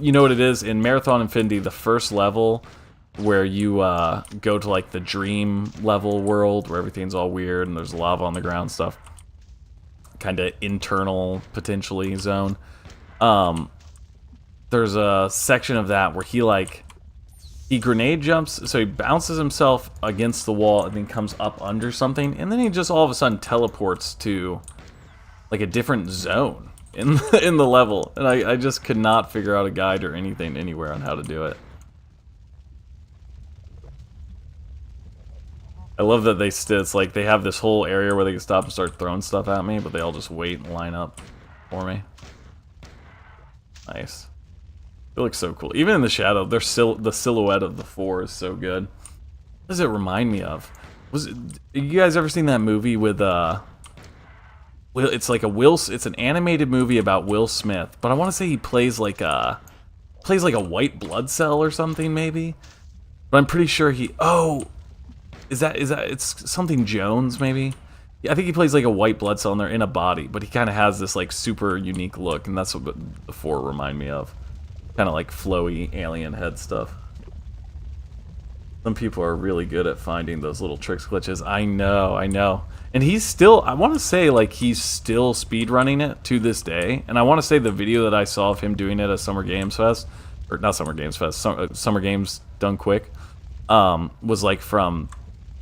you know what it is in Marathon Infinity, the first level where you go to like the dream level world where everything's all weird and there's lava on the ground stuff, kind of internal potentially zone. There's a section of that where he grenade jumps, so he bounces himself against the wall and then comes up under something, and then he just all of a sudden teleports to like a different zone in the level, and I just could not figure out a guide or anything anywhere on how to do it. I love that it's like they have this whole area where they can stop and start throwing stuff at me, but they all just wait and line up for me. Nice. It looks so cool. Even in the shadow, the silhouette of the 4 is so good. What does it remind me of? You guys ever seen that movie with it's like it's an animated movie about Will Smith, but I want to say he plays like a white blood cell or something maybe. But I'm pretty sure it's something Jones maybe. I think he plays like a white blood cell and they're in a body, but he kind of has this like super unique look, and that's what the 4 remind me of. Kind of like flowy alien head stuff. Some people are really good at finding those little tricks, glitches. I know. And he's still, I want to say, like, he's still speedrunning it to this day. And I want to say the video that I saw of him doing it at Summer Games Fest, or not Summer Games Fest, Summer Games Done Quick, was like from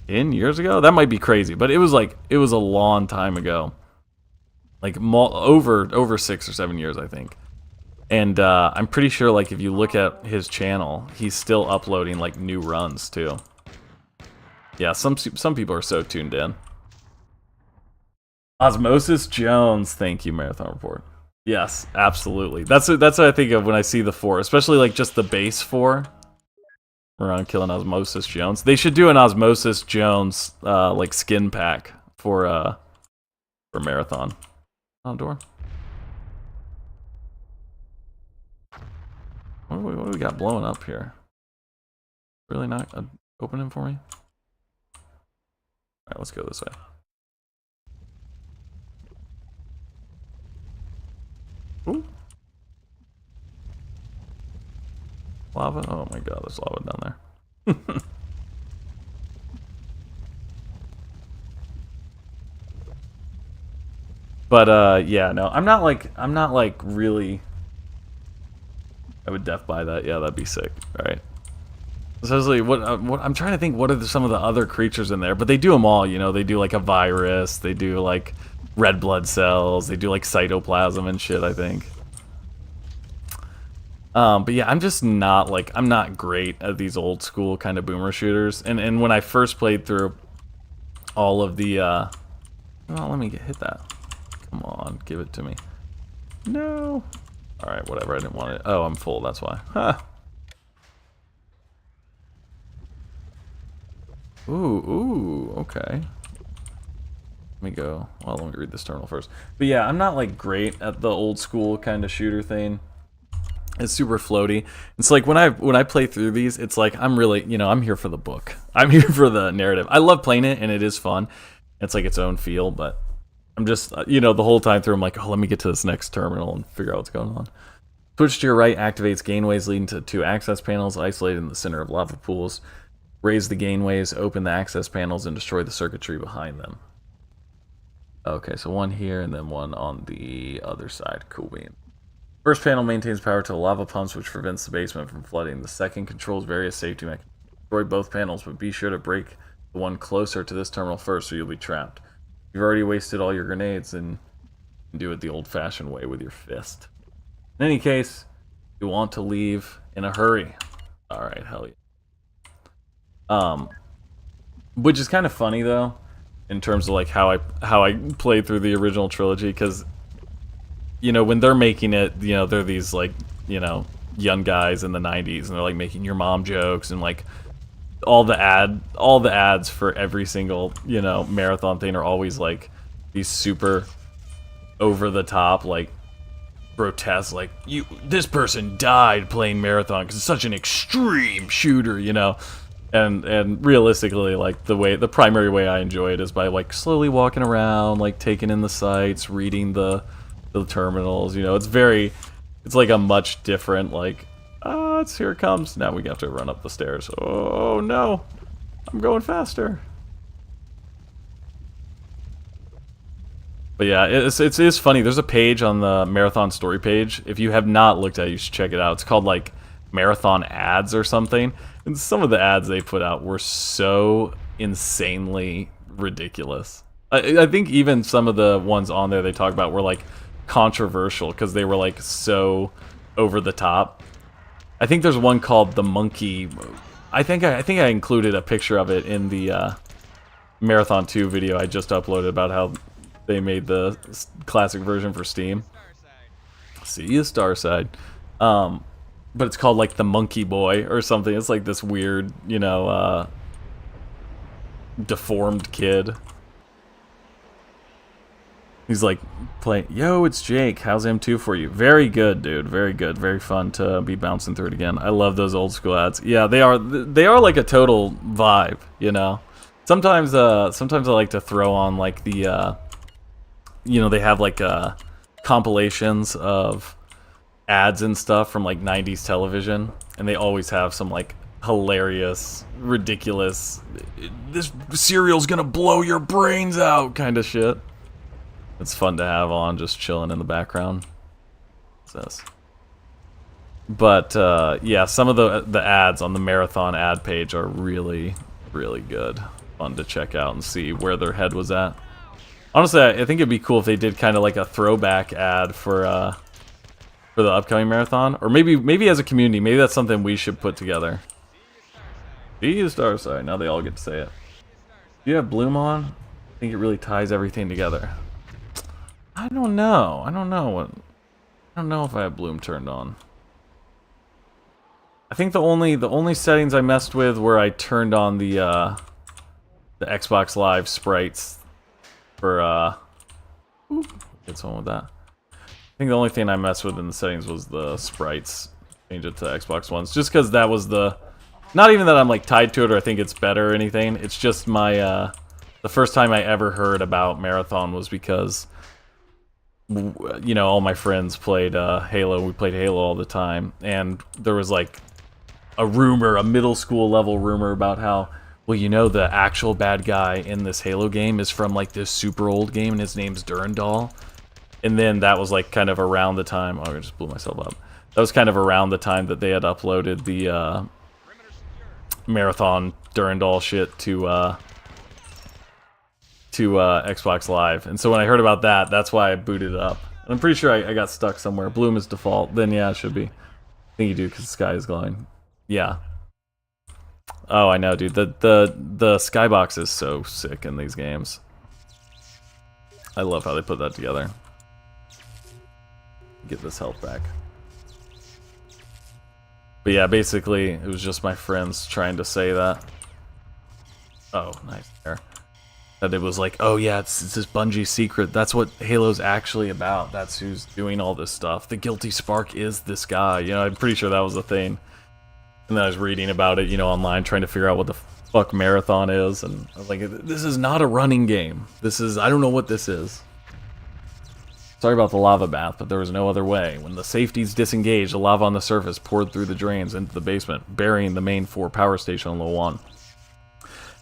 10 years ago. That might be crazy, but it was a long time ago. Like over 6 or 7 years, I think. And I'm pretty sure, like, if you look at his channel, he's still uploading like new runs too. Yeah, some people are so tuned in. Osmosis Jones, thank you, Marathon Report. Yes, absolutely. That's what I think of when I see the 4, especially like just the base 4. Around killing Osmosis Jones. They should do an Osmosis Jones like skin pack for Marathon. On door. What do we got blowing up here? Really not opening for me? Alright, let's go this way. Ooh. Lava? Oh my god, there's lava down there. But yeah, no, I'm not like really. I would def buy that. Yeah, that'd be sick. All right. Especially what I'm trying to think. What are some of the other creatures in there? But they do them all. You know, they do like a virus. They do like red blood cells. They do like cytoplasm and shit, I think. But yeah, I'm just not like, I'm not great at these old school kind of boomer shooters. And when I first played through all of the, oh, let me hit that. Come on, give it to me. No. Alright, whatever, I didn't want it. Oh, I'm full, that's why. Huh. Ooh, okay. Let me go. Well, let me read this terminal first. But yeah, I'm not like great at the old school kind of shooter thing. It's super floaty. It's like when I play through these, it's like I'm really, you know, I'm here for the book. I'm here for the narrative. I love playing it and it is fun. It's like its own feel, but I'm just, you know, the whole time through I'm like, oh, let me get to this next terminal and figure out what's going on. Switch to your right activates gateways leading to 2 access panels isolated in the center of lava pools. Raise the gateways, open the access panels, and destroy the circuitry behind them. Okay, so one here and then one on the other side. Cool bean. First panel maintains power to the lava pumps, which prevents the basement from flooding. The second controls various safety mechanisms. Destroy both panels, but be sure to break the one closer to this terminal first, or you'll be trapped. You've already wasted all your grenades, and you can do it the old-fashioned way with your fist. In any case, you want to leave in a hurry. Alright, hell yeah. Which is kind of funny though, in terms of like how I played through the original trilogy, because you know when they're making it, you know they're these like, you know, young guys in the 90s, and they're like making your mom jokes and like all the ads for every single, you know, marathon thing are always like these super over the top, like grotesque, like this person died playing marathon because it's such an extreme shooter, you know. And realistically, like the primary way I enjoy it is by like slowly walking around, like taking in the sights, reading the terminals. You know, it's like a much different like, here it comes. Now we have to run up the stairs. Oh no, I'm going faster. But yeah, it's funny. There's a page on the Marathon story page. If you have not looked at it, you should check it out. It's called like Marathon Ads or something. And some of the ads they put out were so insanely ridiculous. I think even some of the ones on there they talk about were like controversial because they were like so over the top. I think there's one called the Monkey. I think I included a picture of it in the Marathon 2 video I just uploaded about how they made the classic version for Steam. See you, Starside. But it's called like the Monkey Boy or something. It's like this weird, you know, deformed kid. He's like playing, yo, it's Jake. How's M2 for you? Very good, dude. Very good. Very fun to be bouncing through it again. I love those old school ads. Yeah, they are like a total vibe, you know. Sometimes I like to throw on like the they have like compilations of ads and stuff from like 90s television, and they always have some like hilarious, ridiculous, this cereal's gonna blow your brains out kind of shit. It's fun to have on, just chilling in the background. What's this? But yeah, some of the ads on the Marathon ad page are really, really good. Fun to check out and see where their head was at. Honestly, I think it'd be cool if they did kind of like a throwback ad for the upcoming marathon, or maybe as a community, maybe that's something we should put together. See you, Starside. Now they all get to say it. Do you have Bloom on? I think it really ties everything together. I don't know. I don't know if I have Bloom turned on. I think the only settings I messed with were I turned on the Xbox Live sprites for get someone with that. I think the only thing I messed with in the settings was the sprites. Change it to Xbox Ones, just because that was the. Not even that I'm like tied to it or I think it's better or anything. It's just my the first time I ever heard about Marathon was because all my friends played Halo. We played Halo all the time, and there was like a rumor, a middle school level rumor about how, well, the actual bad guy in this Halo game is from like this super old game, and his name's Durandal. And then that was like kind of around the time. Oh, I just blew myself up. That was kind of around the time that they had uploaded the Marathon Durandal shit to Xbox Live. And so when I heard about that, that's why I booted it up. And I'm pretty sure I got stuck somewhere. Bloom is default. Then yeah, it should be. I think you do because the sky is glowing. Yeah. Oh, I know, dude. The skybox is so sick in these games. I love how they put that together. Get this health back. But yeah, basically, it was just my friends trying to say that. Oh, nice there. That it was like, oh yeah, it's this Bungie secret. That's what Halo's actually about. That's who's doing all this stuff. The guilty spark is this guy. I'm pretty sure that was a thing. And then I was reading about it, online, trying to figure out what the fuck Marathon is. And I was like, this is not a running game. I don't know what this is. Sorry about the lava bath, but there was no other way. When the safeties disengaged, the lava on the surface poured through the drains into the basement, burying the main 4 power station on level 1.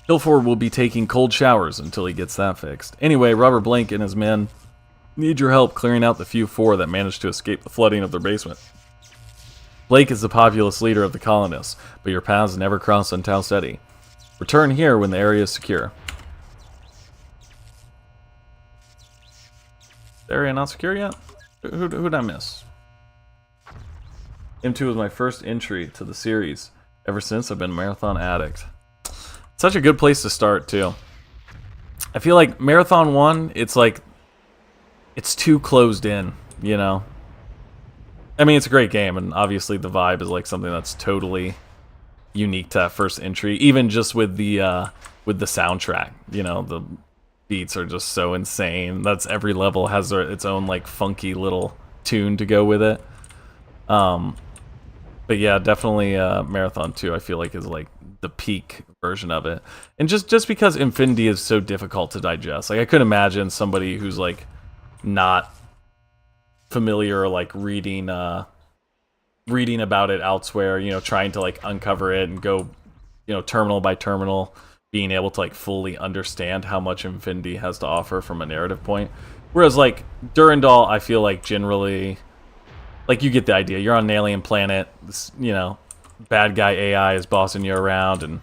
Ilford will be taking cold showers until he gets that fixed. Anyway, Robert Blank and his men need your help clearing out the few 4 that managed to escape the flooding of their basement. Blake is the populous leader of the colonists, but your paths never cross on Tau Ceti. Return here when the area is secure. Area not secure yet? Who'd I miss? M2 was my first entry to the series. Ever since, I've been a Marathon addict. Such a good place to start, too. I feel like Marathon 1, it's like... It's too closed in, I mean, it's a great game, and obviously the vibe is like something that's totally unique to that first entry. Even just with the soundtrack, the beats are just so insane. That's every level has its own like funky little tune to go with it. But yeah, definitely Marathon 2 I feel like is like the peak version of it. And just because Infinity is so difficult to digest. Like I couldn't imagine somebody who's like not familiar or like reading about it elsewhere, trying to like uncover it and go, terminal by terminal, being able to like fully understand how much Infinity has to offer from a narrative point. Whereas like Durandal, I feel like generally, like you get the idea. You're on an alien planet, this, bad guy AI is bossing you around, and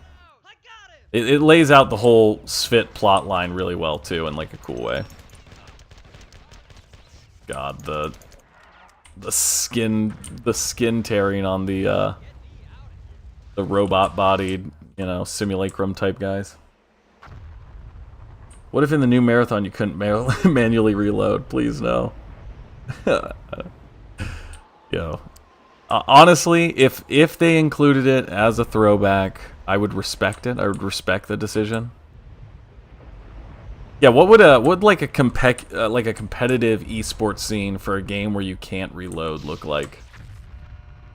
it lays out the whole Svit plot line really well too, in like a cool way. God, the skin tearing on the robot-bodied, simulacrum type guys. What if in the new Marathon you couldn't manually reload? Please no. Honestly, if they included it as a throwback, I would respect it. I would respect the decision. Yeah, what would like a competitive esports scene for a game where you can't reload look like?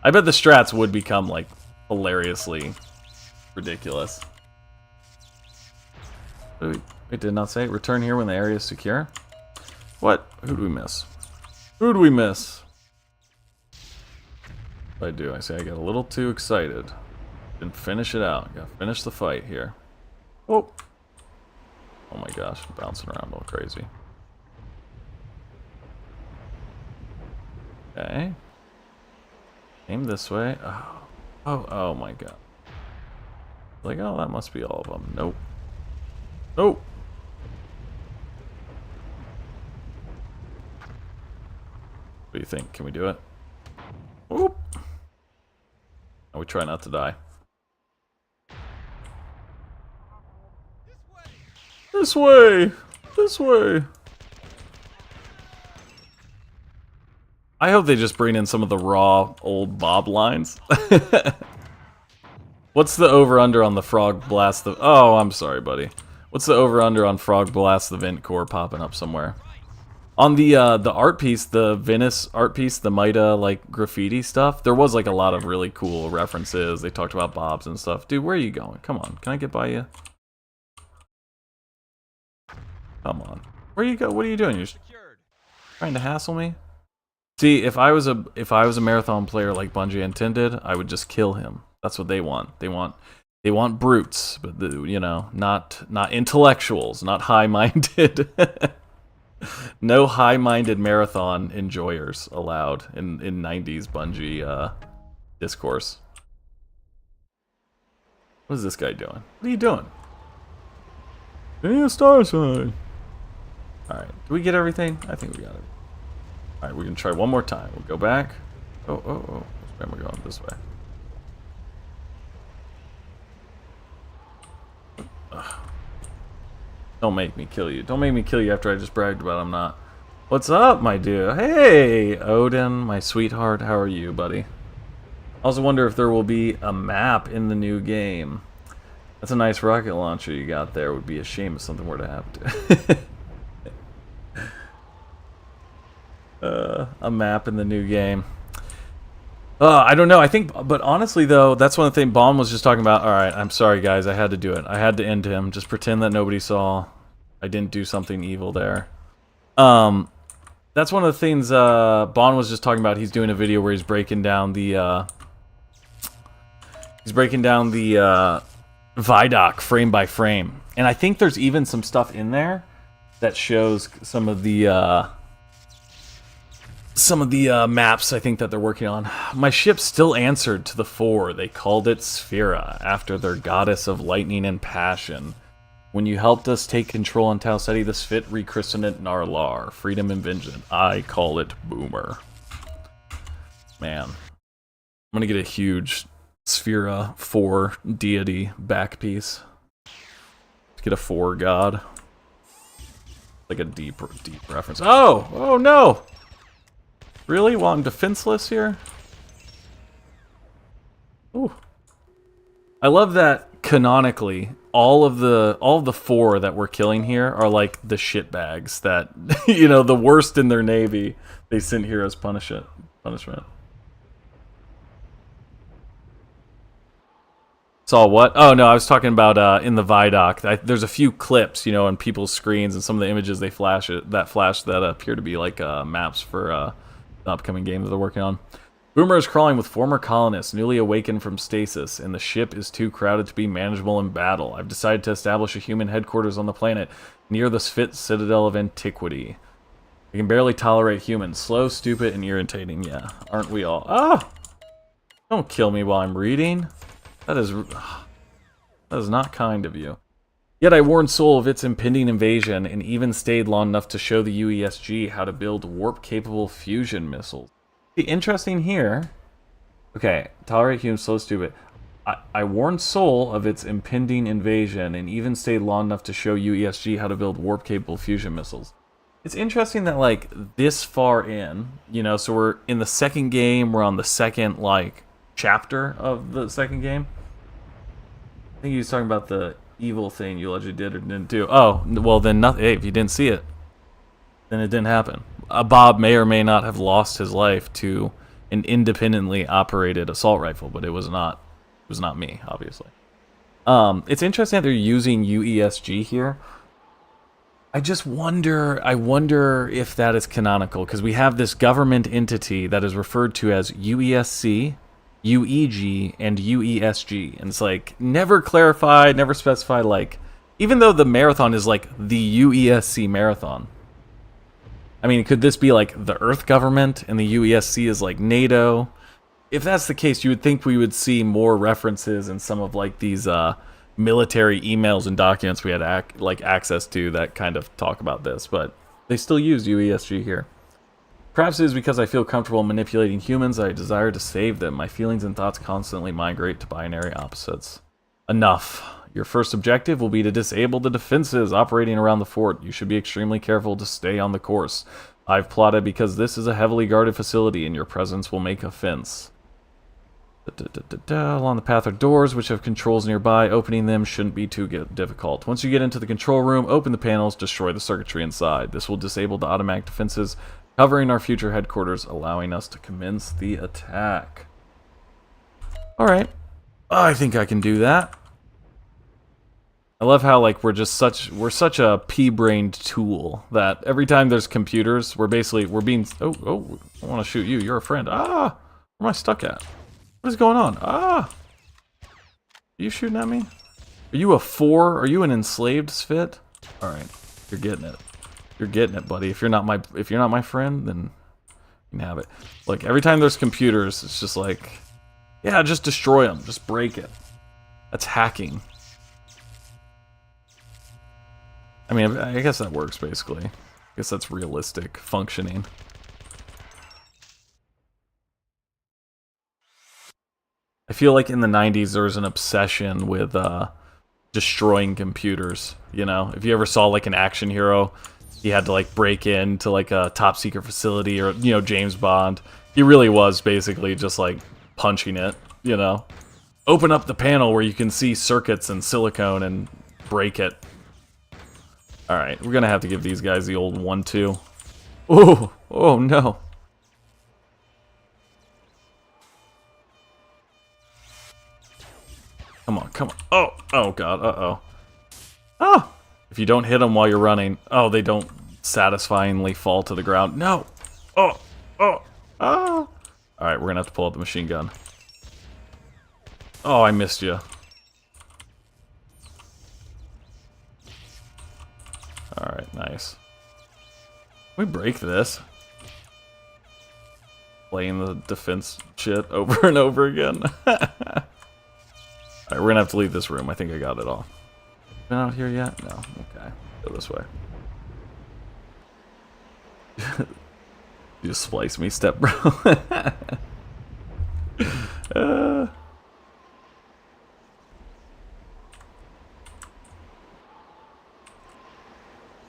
I bet the strats would become like hilariously ridiculous. It did not say return here when the area is secure. What? Who do we miss? Who do we miss? What I say I got a little too excited. Didn't finish it out. Gotta finish the fight here. Oh. Oh my gosh, I'm bouncing around all crazy. Okay. Aim this way. Oh my god. Like, oh, that must be all of them. Nope. Nope. What do you think? Can we do it? Oop. Oh, we try not to die. This way! This way! I hope they just bring in some of the raw old Bob lines. What's the over-under on the Frog Blast? Oh, I'm sorry, buddy. What's the over-under on Frog Blast the Vent Core popping up somewhere? On the art piece, the Venice art piece, the Mida, like, graffiti stuff, there was, like, a lot of really cool references. They talked about Bobs and stuff. Dude, where are you going? Come on. Can I get by you? Come on. Where you go? What are you doing? You're trying to hassle me? See, if I was a marathon player like Bungie intended, I would just kill him. That's what they want. They want brutes, but you know, not intellectuals, not high-minded. No high-minded marathon enjoyers allowed in 90s Bungie discourse. What is this guy doing? What are you doing? Give me a star sign. Alright, do we get everything? I think we got it. Alright, we're gonna try one more time. We'll go back. Oh. Which way we're going? This way. Ugh. Don't make me kill you. Don't make me kill you after I just bragged about I'm not. What's up, my dude? Hey, Odin, my sweetheart. How are you, buddy? I also wonder if there will be a map in the new game. That's a nice rocket launcher you got there. It would be a shame if something were to happen to a map in the new game. I don't know. I think, but honestly, though, that's one of the things Baum was just talking about. All right, I'm sorry, guys. I had to do it. I had to end him. Just pretend that nobody saw. I didn't do something evil there. That's one of the things Baum was just talking about. He's doing a video where he's breaking down the Vidoc frame by frame, and I think there's even some stuff in there that shows some of the maps I think that they're working on. My ship still answered to the 4. They called it Sphera, after their goddess of lightning and passion. When you helped us take control on Tau Ceti, the Sphit rechristened it Narlar, freedom and vengeance. I call it Boomer. Man. I'm gonna get a huge Sphera 4 deity back piece. Get a 4 god. Like a deep reference. Oh no! Really? While I'm defenseless here? Ooh. I love that canonically, all of the 4 that we're killing here are like the shitbags that, you know, the worst in their navy they sent here as punishment. Saw what? Oh no, I was talking about in the Vidoc. There's a few clips, you know, on people's screens and some of the images they flash that appear to be like maps for the upcoming game that they're working on. Boomer is crawling with former colonists newly awakened from stasis, and the ship is too crowded to be manageable in battle. I've decided to establish a human headquarters on the planet near the Sphit Citadel of Antiquity. We can barely tolerate humans. Slow, stupid, and irritating. Yeah, aren't we all? Ah! Don't kill me while I'm reading. That is not kind of you. Yet I warned Sol of its impending invasion, and even stayed long enough to show the UESG how to build warp-capable fusion missiles. See, interesting here. Okay, tolerate humans, slow, stupid. I warned Sol of its impending invasion, and even stayed long enough to show UESG how to build warp-capable fusion missiles. It's interesting that, like, this far in, you know, so we're in the second game, we're on the second, like, chapter of the second game. I think he was talking about the evil thing you allegedly did or didn't do. Oh, well then nothing. Hey, if you didn't see it, then it didn't happen. Bob may or may not have lost his life to an independently operated assault rifle, but it was not me, obviously. It's interesting that they're using UESG here. I wonder if that is canonical, because we have this government entity that is referred to as UESC, UEG, and UESG. And it's like, never clarified, never specified, like, even though the marathon is like the UESC marathon. I mean, could this be like the Earth government and the UESC is like NATO? If that's the case, you would think we would see more references in some of like these military emails and documents we had access to that kind of talk about this, but they still use UESG here. Perhaps it is because I feel comfortable manipulating humans that I desire to save them. My feelings and thoughts constantly migrate to binary opposites. Enough. Your first objective will be to disable the defenses operating around the fort. You should be extremely careful to stay on the course. I've plotted because this is a heavily guarded facility and your presence will make a fence. Along the path are doors which have controls nearby. Opening them shouldn't be too difficult. Once you get into the control room, open the panels, destroy the circuitry inside. This will disable the automatic defenses covering our future headquarters, allowing us to commence the attack. Alright. I think I can do that. I love how like we're such a pea-brained tool that every time there's computers, we're being oh, I want to shoot you. You're a friend. Ah! Where am I stuck at? What is going on? Ah! Are you shooting at me? Are you a 4? Are you an enslaved Svit? Alright. You're getting it. You're getting it, buddy. If you're not my friend, then you can have it. Like every time there's computers, it's just like, yeah, just destroy them. Just break it. That's hacking. I mean, I guess that works basically. I guess that's realistic functioning. I feel like in the 90s there was an obsession with destroying computers, you know? If you ever saw like an action hero, he had to like break into like a top secret facility, or, you know, James Bond. He really was basically just like punching it, you know? Open up the panel where you can see circuits and silicone and break it. Alright, we're gonna have to give these guys the old 1-2. Oh, oh no. Come on, come on. Oh, oh god, uh-oh. Ah! If you don't hit them while you're running, oh, they don't satisfyingly fall to the ground. No! Oh! Oh! Ah! Alright, we're gonna have to pull out the machine gun. Oh, I missed you. Alright, nice. Can we break this? Playing the defense shit over and over again. Alright, we're gonna have to leave this room. I think I got it all. Been out here yet? No. Okay. Go this way. You just splice me, step bro.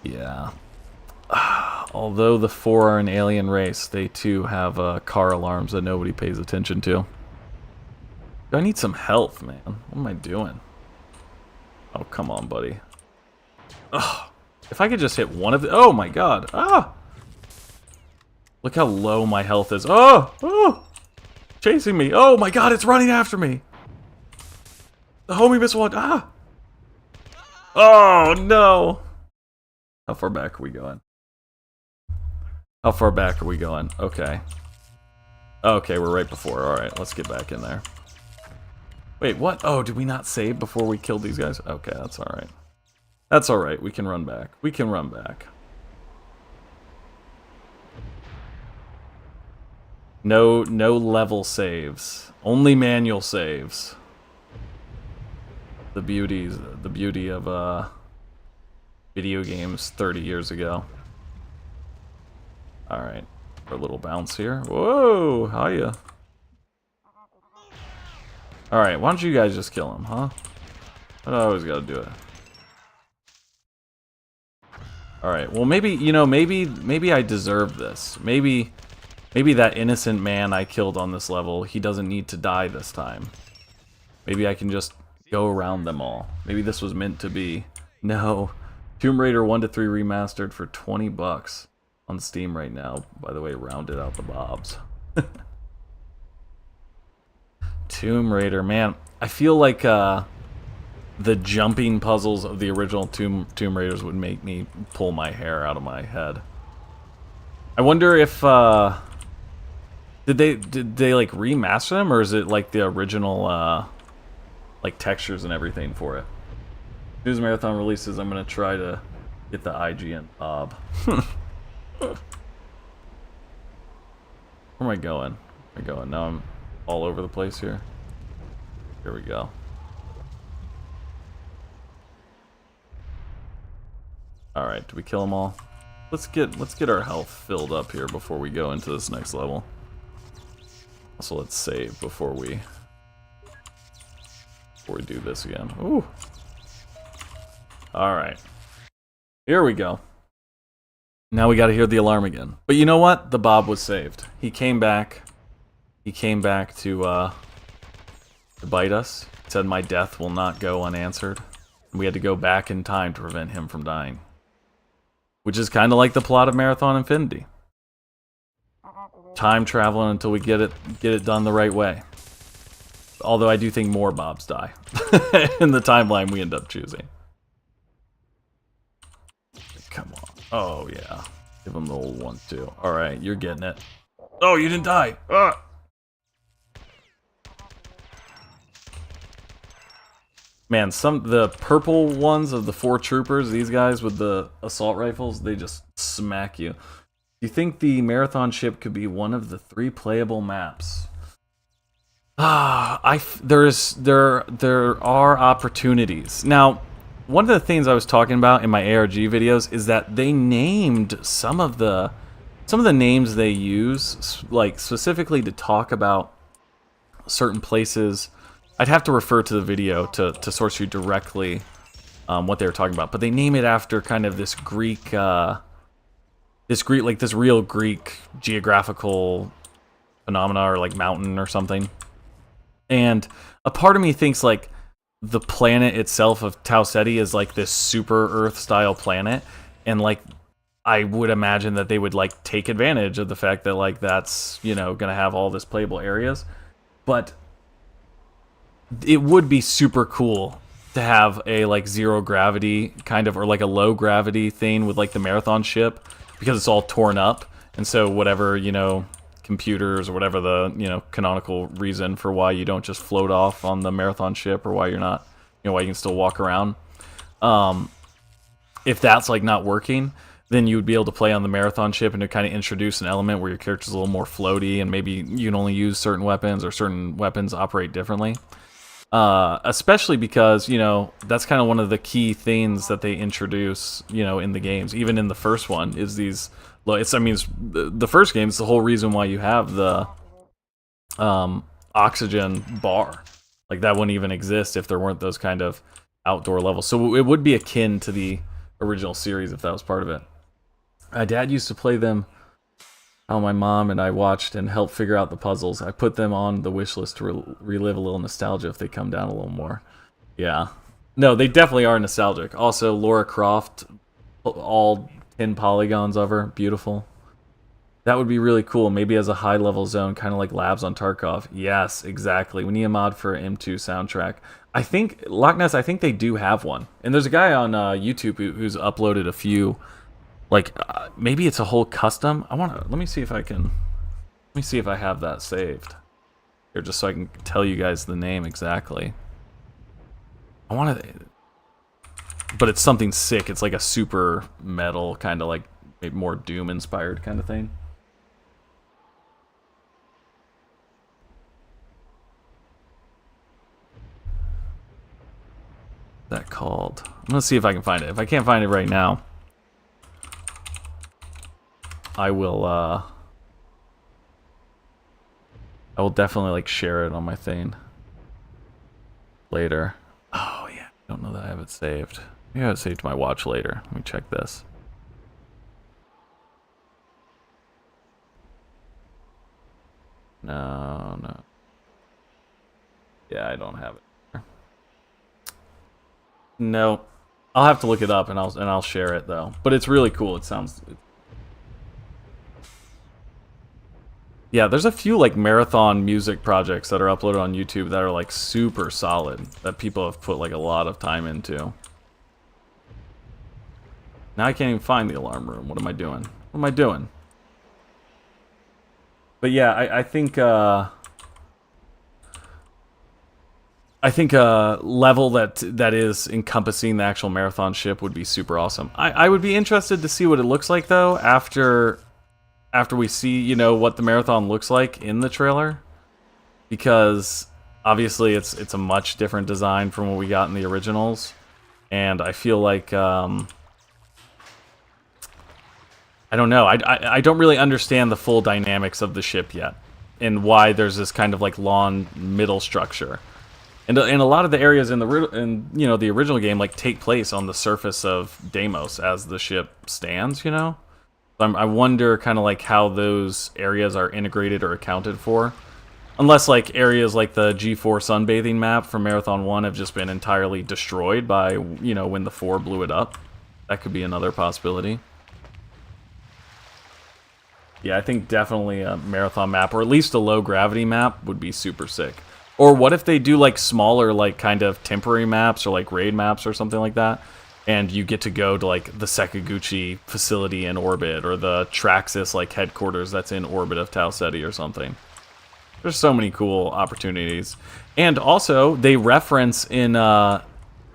Yeah. Although the 4 are an alien race, they too have car alarms that nobody pays attention to. I need some health, man. What am I doing? Oh, come on, buddy. Ugh. If I could just hit one of the... Oh, my God. Ah! Look how low my health is. Oh! Oh! Chasing me. Oh, my God, it's running after me. The homie missile one. Ah! Oh, no. How far back are we going? How far back are we going? Okay. Okay, we're right before. Alright, let's get back in there. Wait, what? Oh, did we not save before we killed these guys? Okay, that's alright. That's alright, we can run back. We can run back. No level saves. Only manual saves. The beauty of video games 30 years ago. Alright. A little bounce here. Whoa! Hiya. Alright, why don't you guys just kill him, huh? I always gotta do it. Alright, well maybe, you know, maybe I deserve this. Maybe that innocent man I killed on this level, he doesn't need to die this time. Maybe I can just go around them all. Maybe this was meant to be. No. Tomb Raider 1 to 3 remastered for 20 bucks on Steam right now. By the way, rounded out the bobs. Tomb Raider, man. I feel like the jumping puzzles of the original Tomb Raiders would make me pull my hair out of my head. I wonder if did they like remaster them, or is it like the original like textures and everything for it? As soon as Marathon releases, I'm gonna try to get the IGN Bob. Where am I going? Where am I going? Now I'm all over the place here. Here we go. All right, do we kill them all? Let's get our health filled up here before we go into this next level. Also, let's save before we do this again. Ooh. All right. Here we go. Now we got to hear the alarm again. But you know what? The Bob was saved. He came back. He came back to bite us. He said my death will not go unanswered. We had to go back in time to prevent him from dying. Which is kind of like the plot of Marathon Infinity. Time traveling until we get it done the right way. Although I do think more Bobs die in the timeline we end up choosing. Come on. Oh yeah. Give him the old one too. Alright, you're getting it. Oh, you didn't die! Ah! Man, the purple ones of the 4 troopers, these guys with the assault rifles, they just smack you. You think the Marathon ship could be one of the 3 playable maps? There are opportunities. Now, one of the things I was talking about in my ARG videos is that they named some of the names they use, like specifically to talk about certain places. I'd have to refer to the video to source you directly what they were talking about, but they name it after kind of this Greek, this real Greek geographical phenomena, or like mountain or something. And a part of me thinks like the planet itself of Tau Ceti is like this super Earth style planet, and like I would imagine that they would like take advantage of the fact that like that's, you know, gonna have all this playable areas, but it would be super cool to have a like zero gravity kind of, or like a low gravity thing with like the Marathon ship, because it's all torn up, and so whatever, you know, computers or whatever the, you know, canonical reason for why you don't just float off on the Marathon ship, or why you're not, you know, why you can still walk around, if that's like not working, then you would be able to play on the Marathon ship and to kind of introduce an element where your character's a little more floaty, and maybe you can only use certain weapons, or certain weapons operate differently. Especially because, you know, that's kind of one of the key things that they introduce, you know, in the games. Even in the first one, is these. The first game is the whole reason why you have the oxygen bar. Like that wouldn't even exist if there weren't those kind of outdoor levels. So it would be akin to the original series if that was part of it. My dad used to play them. How my mom and I watched and helped figure out the puzzles. I put them on the wish list to relive a little nostalgia if they come down a little more. Yeah. No, they definitely are nostalgic. Also, Lara Croft, all 10 polygons of her, beautiful. That would be really cool. Maybe as a high-level zone, kind of like Labs on Tarkov. Yes, exactly. We need a mod for M2 soundtrack. I think, Loch Ness, I think they do have one. And there's a guy on YouTube who's uploaded a few. Like, maybe it's a whole custom. Let me see if I can, let me see if I have that saved. Here, just so I can tell you guys the name exactly. I want to, but it's something sick. It's like a super metal, kind of like maybe more Doom inspired kind of thing. That called? I'm gonna see if I can find it. If I can't find it right now, I will definitely like share it on my thing later. Oh yeah, I don't know that I have it saved. Maybe I have it saved to my watch later. Let me check this. No. Yeah, I don't have it. No. I'll have to look it up and I'll share it though. But it's really cool. It sounds Yeah, there's a few like marathon music projects that are uploaded on YouTube that are like super solid that people have put like a lot of time into. Now I can't even find the alarm room. What am I doing? What am I doing? But yeah, I think level that is encompassing the actual marathon ship would be super awesome. I would be interested to see what it looks like though after we see, you know, what the marathon looks like in the trailer, because obviously it's a much different design from what we got in the originals, and I feel like I don't know. I don't really understand the full dynamics of the ship yet, and why there's this kind of like long middle structure. And a lot of the areas in the original game like take place on the surface of Deimos as the ship stands, you know. I wonder kind of like how those areas are integrated or accounted for, unless like areas like the G4 sunbathing map from Marathon 1 have just been entirely destroyed by, you know, when the 4 blew it up. That could be another possibility. Yeah, I think definitely a marathon map, or at least a low gravity map, would be super sick. Or what if they do like smaller, like kind of temporary maps or like raid maps or something like that, and you get to go to like the Sakaguchi facility in orbit, or the Traxxas like headquarters that's in orbit of Tau Ceti or something. There's so many cool opportunities. And also, they reference in the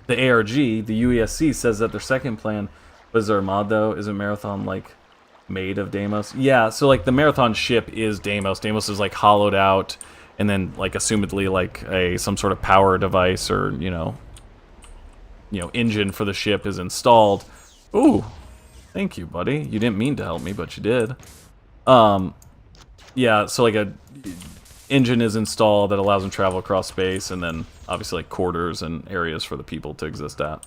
ARG, the UESC says that their second plan was their mod though. Isn't Marathon like made of Deimos? Yeah, so like the Marathon ship is Deimos. Deimos is like hollowed out, and then like assumedly like some sort of power device or you know engine for the ship is installed. Ooh, thank you, buddy. You didn't mean to help me, but you did. Yeah, so like a engine is installed that allows them to travel across space, and then obviously like quarters and areas for the people to exist at.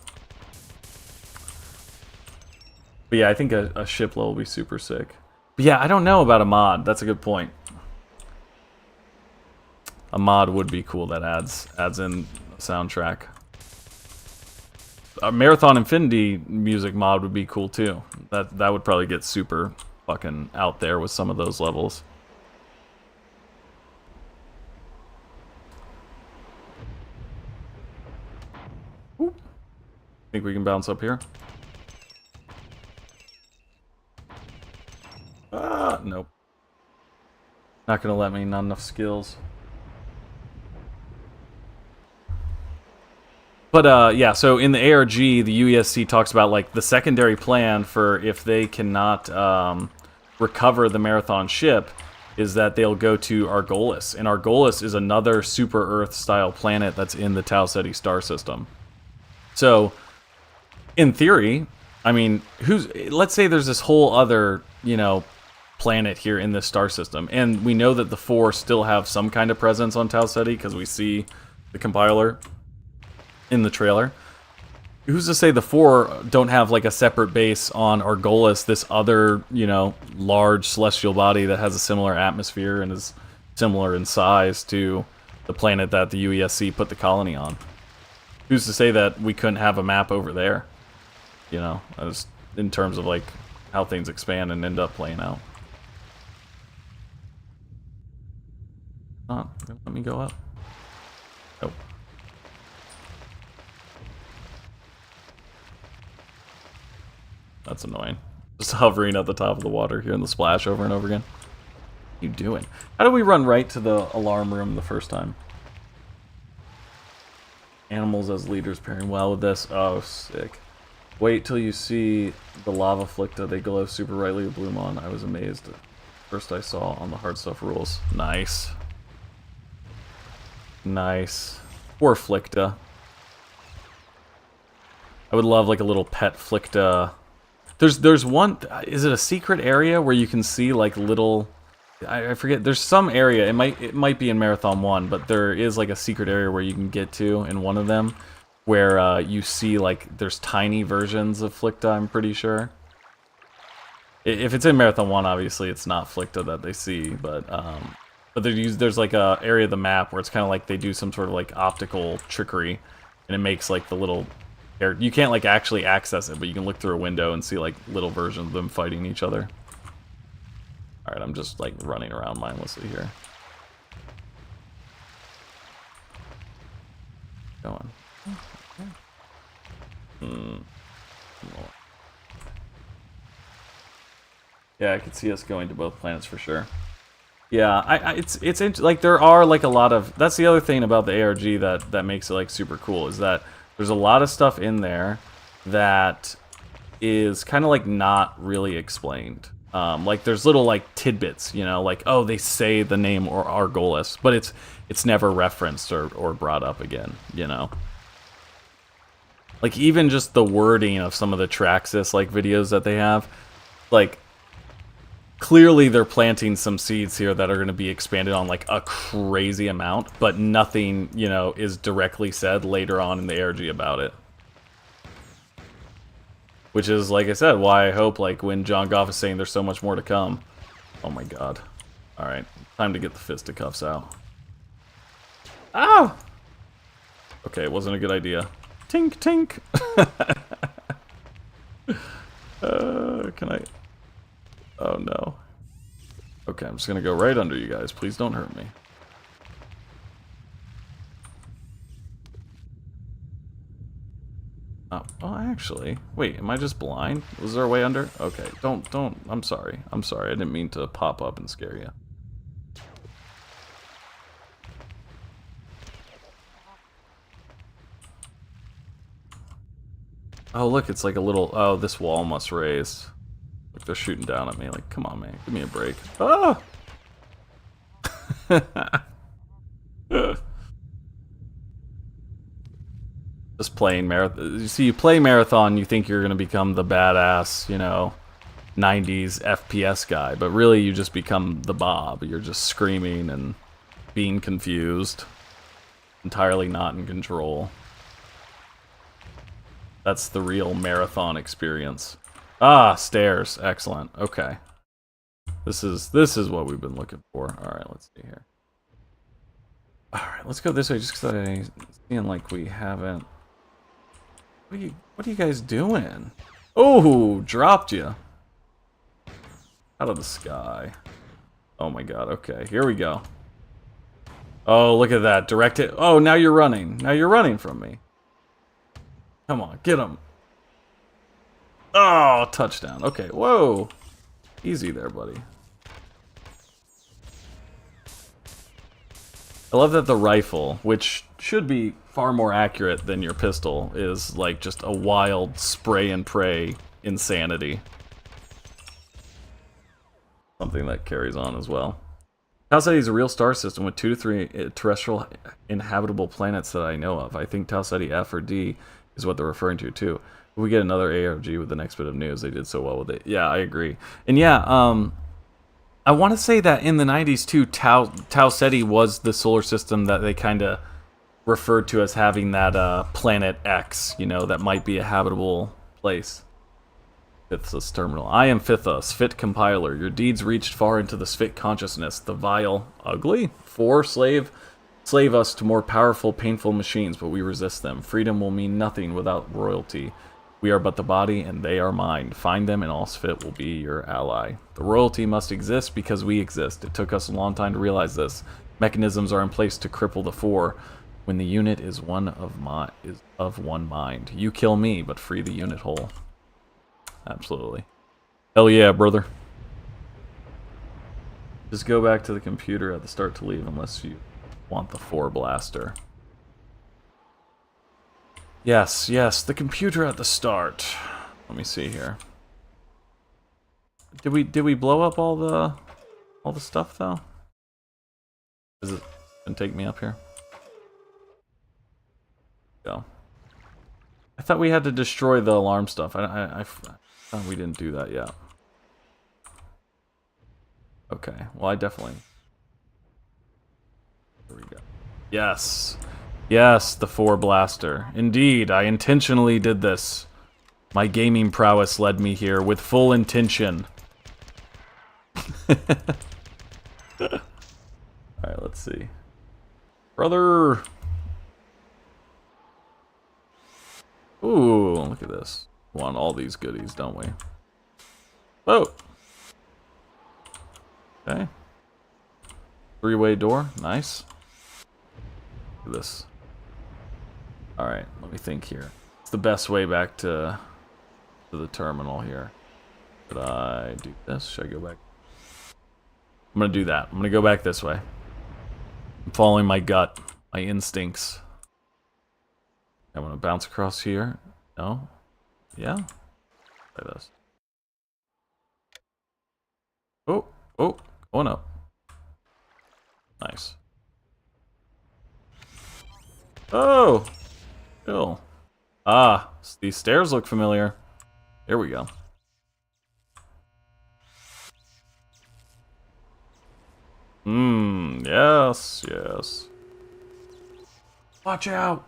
But yeah, I think a ship level will be super sick. But yeah, I don't know about a mod. That's a good point. A mod would be cool that adds in a soundtrack. A Marathon Infinity music mod would be cool too. That would probably get super fucking out there with some of those levels. Oop. Think we can bounce up here? Nope. Not gonna let me, not enough skills. But yeah, so in the ARG, the UESC talks about like the secondary plan for if they cannot recover the Marathon ship is that they'll go to Argolis, and Argolis is another super Earth style planet that's in the Tau Ceti star system. So, in theory, I mean, let's say there's this whole other, planet here in this star system, and we know that the 4 still have some kind of presence on Tau Ceti because we see the compiler in the trailer. Who's to say the 4 don't have like a separate base on Argolis, this other, large celestial body that has a similar atmosphere and is similar in size to the planet that the UESC put the colony on? Who's to say that we couldn't have a map over there? As in terms of like how things expand and end up playing out. Let me go up. Nope. That's annoying. Just hovering at the top of the water, hearing the splash over and over again. What are you doing? How do we run right to the alarm room the first time? Animals as leaders pairing well with this. Oh, sick. Wait till you see the lava flicta. They glow super brightly with bloom on. I was amazed. First I saw on the hard stuff rules. Nice. Nice. Poor flicta. I would love like a little pet flicta. There's one. Is it a secret area where you can see like little? I forget. There's some area. It might be in Marathon 1, but there is like a secret area where you can get to in one of them, where you see like there's tiny versions of flicta. I'm pretty sure. If it's in Marathon 1, obviously it's not flicta that they see, but there's like a area of the map where it's kind of like they do some sort of like optical trickery, and it makes like the little. You can't like actually access it, but you can look through a window and see like little versions of them fighting each other. Alright, I'm just like running around mindlessly here. Going. Yeah, I could see us going to both planets for sure. Yeah, it's like there are like a lot of, that's the other thing about the ARG that makes it like super cool, is that there's a lot of stuff in there that is kind of like not really explained. Like there's little like tidbits, you know, like, oh, they say the name or Argolis, but it's never referenced or brought up again, you know. Like even just the wording of some of the Traxxas like videos that they have, like clearly they're planting some seeds here that are going to be expanded on like a crazy amount, but nothing, you know, is directly said later on in the ARG about it. Which is, like I said, why I hope, like, when John Goff is saying there's so much more to come. Oh my god. Alright, time to get the fisticuffs out. Ah! Okay, it wasn't a good idea. Tink, tink! Can I... Oh no. Okay, I'm just gonna go right under you guys. Please don't hurt me. Oh, well, actually, wait, am I just blind? Was there a way under? Okay, don't, I'm sorry. I'm sorry, I didn't mean to pop up and scare you. Oh, look, it's like a little, oh, this wall must raise. Like, they're shooting down at me, like, come on, man, give me a break. Ah! Just playing marathon. You see, you play marathon, you think you're gonna become the badass, you know, 90s FPS guy, but really you just become the Bob. You're just screaming and being confused, entirely not in control. That's the real marathon experience. Ah, stairs. Excellent. Okay. This is what we've been looking for. Alright, let's see here. Alright, let's go this way just because I seem like we haven't... What are you guys doing? Oh, dropped you. Out of the sky. Oh my god, okay, here we go. Oh, look at that. Direct hit. Oh, now you're running. Now you're running from me. Come on, get him. Oh, touchdown. Okay, whoa. Easy there, buddy. I love that the rifle, which should be far more accurate than your pistol, is like just a wild spray and pray insanity. Something that carries on as well. Tau Ceti is a real star system with 2 to 3 terrestrial inhabitable planets that I know of. I think Tau Ceti F or D is what they're referring to too. If we get another ARG with the next bit of news, they did so well with it. Yeah, I agree. And yeah, I want to say that in the 90s too, Tau Ceti was the solar system that they kind of referred to as having that planet X, you know, that might be a habitable place. Fithus terminal. I am Fithus, fit compiler. Your deeds reached far into the Sphit consciousness. The vile, ugly, slave us to more powerful, painful machines, but we resist them. Freedom will mean nothing without royalty. We are but the body, and they are mind. Find them, and all Sphit will be your ally. The royalty must exist because we exist. It took us a long time to realize this. Mechanisms are in place to cripple the four. When the unit is of one mind. You kill me, but free the unit whole. Absolutely. Hell yeah, brother. Just go back to the computer at the start to leave unless you want the 4 blaster. Yes, yes, the computer at the start. Let me see here. Did we blow up all the stuff though? Is it gonna take me up here? Go. I thought we had to destroy the alarm stuff. I thought we didn't do that yet. Okay, well I definitely... There we go. Yes. Yes, the 4 blaster. Indeed, I intentionally did this. My gaming prowess led me here with full intention. Alright, let's see. Brother! Ooh, look at this. We want all these goodies, don't we? Oh! Three-way door. Nice. Look at this. Alright, let me think here. It's the best way back to the terminal here. Should I do this? Should I go back? I'm gonna do that. I'm gonna go back this way. I'm following my gut, my instincts. I'm gonna bounce across here. No? Yeah? Try this. Oh, oh, going up. Nice. Oh! Cool. Ah, these stairs look familiar. Here we go. Yes, yes. Watch out!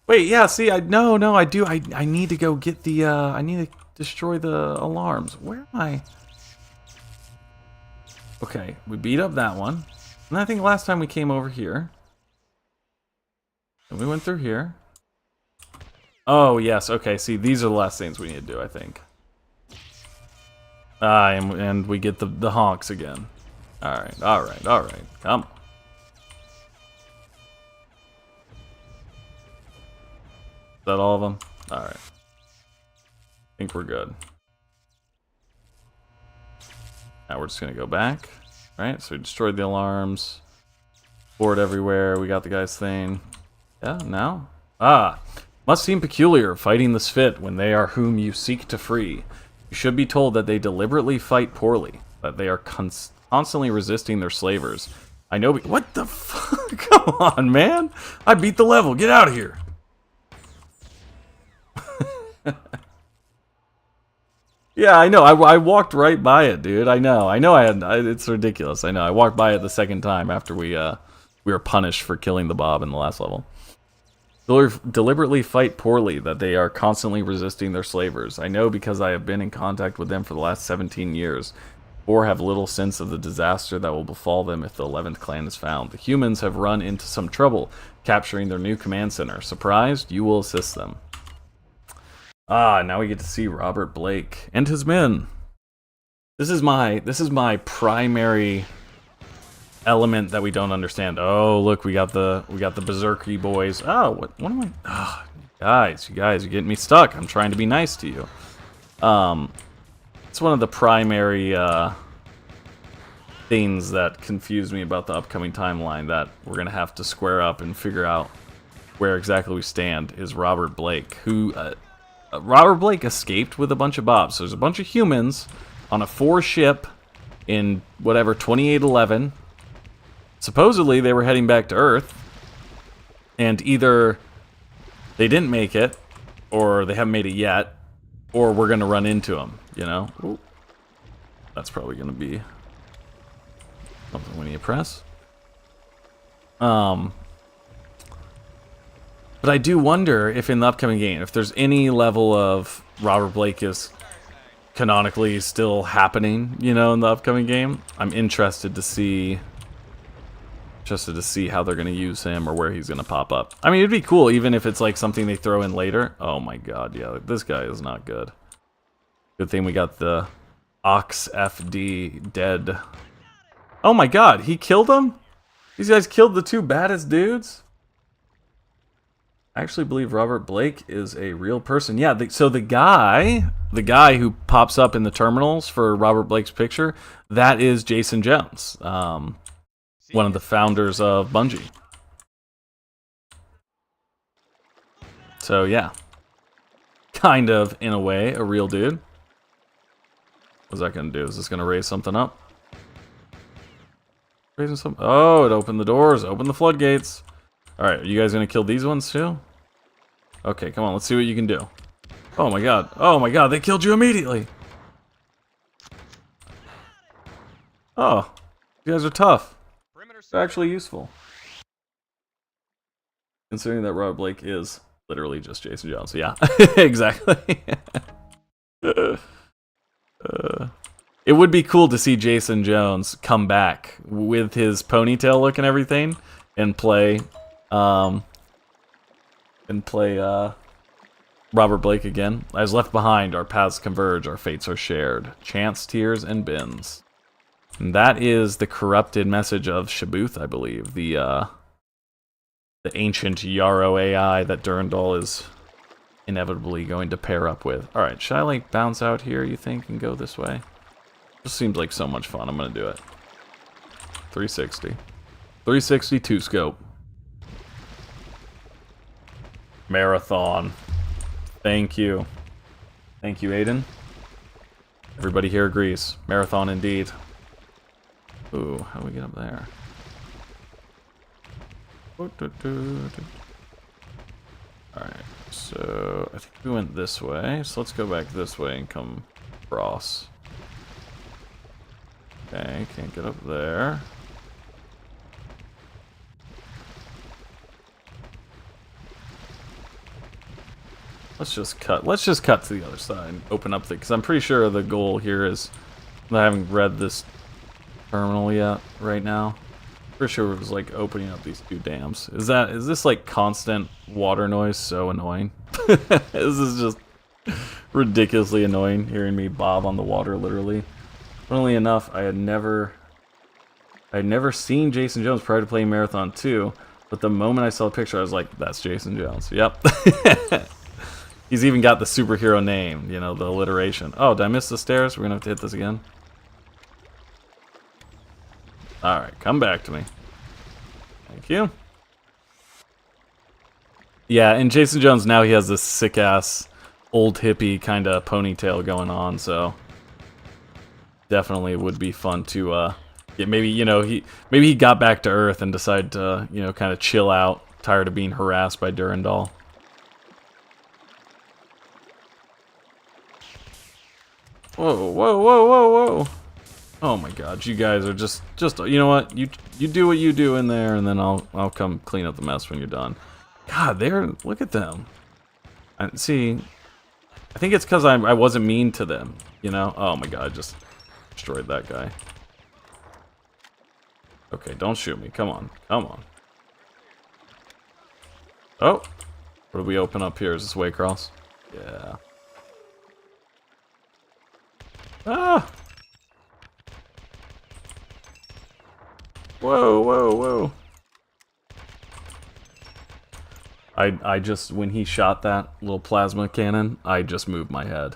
Wait, yeah, see, no, I do, I need to go get the, I need to destroy the alarms. Where am I? Okay, we beat up that one. And I think last time we came over here. And we went through here. Oh, yes, okay, see, these are the last things we need to do, I think. And we get the honks again. Alright, come on. Is that all of them? Alright. I think we're good. Now we're just gonna go back. Right, so we destroyed the alarms. Board everywhere, we got the guy's thing. Yeah, now? Ah! Must seem peculiar, fighting this fit when they are whom you seek to free. You should be told that they deliberately fight poorly, that they are constantly resisting their slavers. I know. What the fuck? Come on, man! I beat the level. Get out of here! Yeah, I know. I walked right by it, dude. I know. It's ridiculous. I know. I walked by it the second time after we were punished for killing the Bob in the last level. Deliberately fight poorly, that they are constantly resisting their slavers. I know because I have been in contact with them for the last 17 years. Or have little sense of the disaster that will befall them if the 11th clan is found. The humans have run into some trouble capturing their new command center. Surprised? You will assist them. Ah, now we get to see Robert Blake and his men. This is my primary element that we don't understand. Oh, look, we got the berserky boys. Oh, what am I? Oh, you guys, you're getting me stuck. I'm trying to be nice to you. It's one of the primary things that confuse me about the upcoming timeline that we're gonna have to square up and figure out where exactly we stand. Is Robert Blake, who Robert Blake escaped with a bunch of Bobs. So there's a bunch of humans on a 4-ship in whatever 2811. Supposedly they were heading back to Earth, and either they didn't make it, or they haven't made it yet, or we're gonna run into them. You know, ooh, that's probably gonna be something we need to press. But I do wonder if in the upcoming game, if there's any level of Robert Blake is canonically still happening, you know, in the upcoming game. I'm interested to see how they're gonna use him or where he's gonna pop up. I mean, it'd be cool even if it's like something they throw in later. Oh my god, yeah, this guy is not good. Good thing we got the Ox FD dead. Oh my god, he killed him? These guys killed the two baddest dudes? I actually believe Robert Blake is a real person. Yeah, so the guy who pops up in the terminals for Robert Blake's picture, that is Jason Jones, one of the founders of Bungie. So yeah, kind of, in a way, a real dude. What's that gonna do? Is this gonna raise something up? Raising some? Oh, it opened the doors, opened the floodgates. Alright, are you guys gonna kill these ones too? Okay, come on, let's see what you can do. Oh my god, they killed you immediately! Oh, you guys are tough. They're actually useful. Considering that Robert Blake is literally just Jason Jones. Yeah, exactly. It would be cool to see Jason Jones come back with his ponytail look and everything and play Robert Blake again. As left behind, our paths converge, our fates are shared. Chance, tears, and bins. And that is the corrupted message of Shabuth, I believe. The ancient Yarrow AI that Durandal is inevitably going to pair up with. Alright, should I like bounce out here, you think, and go this way? This seems like so much fun. I'm gonna do it. 360. 360 2-scope. Marathon. Thank you. Thank you, Aiden. Everybody here agrees. Marathon indeed. Ooh, how do we get up there? Alright, so I think we went this way. So let's go back this way and come across. Okay, can't get up there. Let's just cut to the other side and open up because I'm pretty sure the goal here is, I haven't read this terminal yet right now. Pretty sure it was like opening up these two dams. Is this like constant water noise so annoying? This is just ridiculously annoying hearing me bob on the water literally. Funnily enough, I had never seen Jason Jones prior to playing Marathon 2, but the moment I saw the picture I was like, that's Jason Jones. Yep. He's even got the superhero name, you know, the alliteration. Oh, did I miss the stairs? We're gonna have to hit this again. Alright, come back to me. Thank you. Yeah, and Jason Jones now he has this sick-ass, old hippie kind of ponytail going on, so definitely would be fun to, maybe, you know, maybe he got back to Earth and decided to, you know, kind of chill out, tired of being harassed by Durandal. Whoa, whoa, whoa, whoa, whoa. Oh my god, you guys are just you know what? You do what you do in there and then I'll come clean up the mess when you're done. God, look at them. See, I think it's cuz I wasn't mean to them, you know? Oh my god, I just destroyed that guy. Okay, don't shoot me. Come on. Come on. Oh. What do we open up here? Is this way across? Yeah. Ah! Whoa, whoa, whoa. I just, when he shot that little plasma cannon, I just moved my head.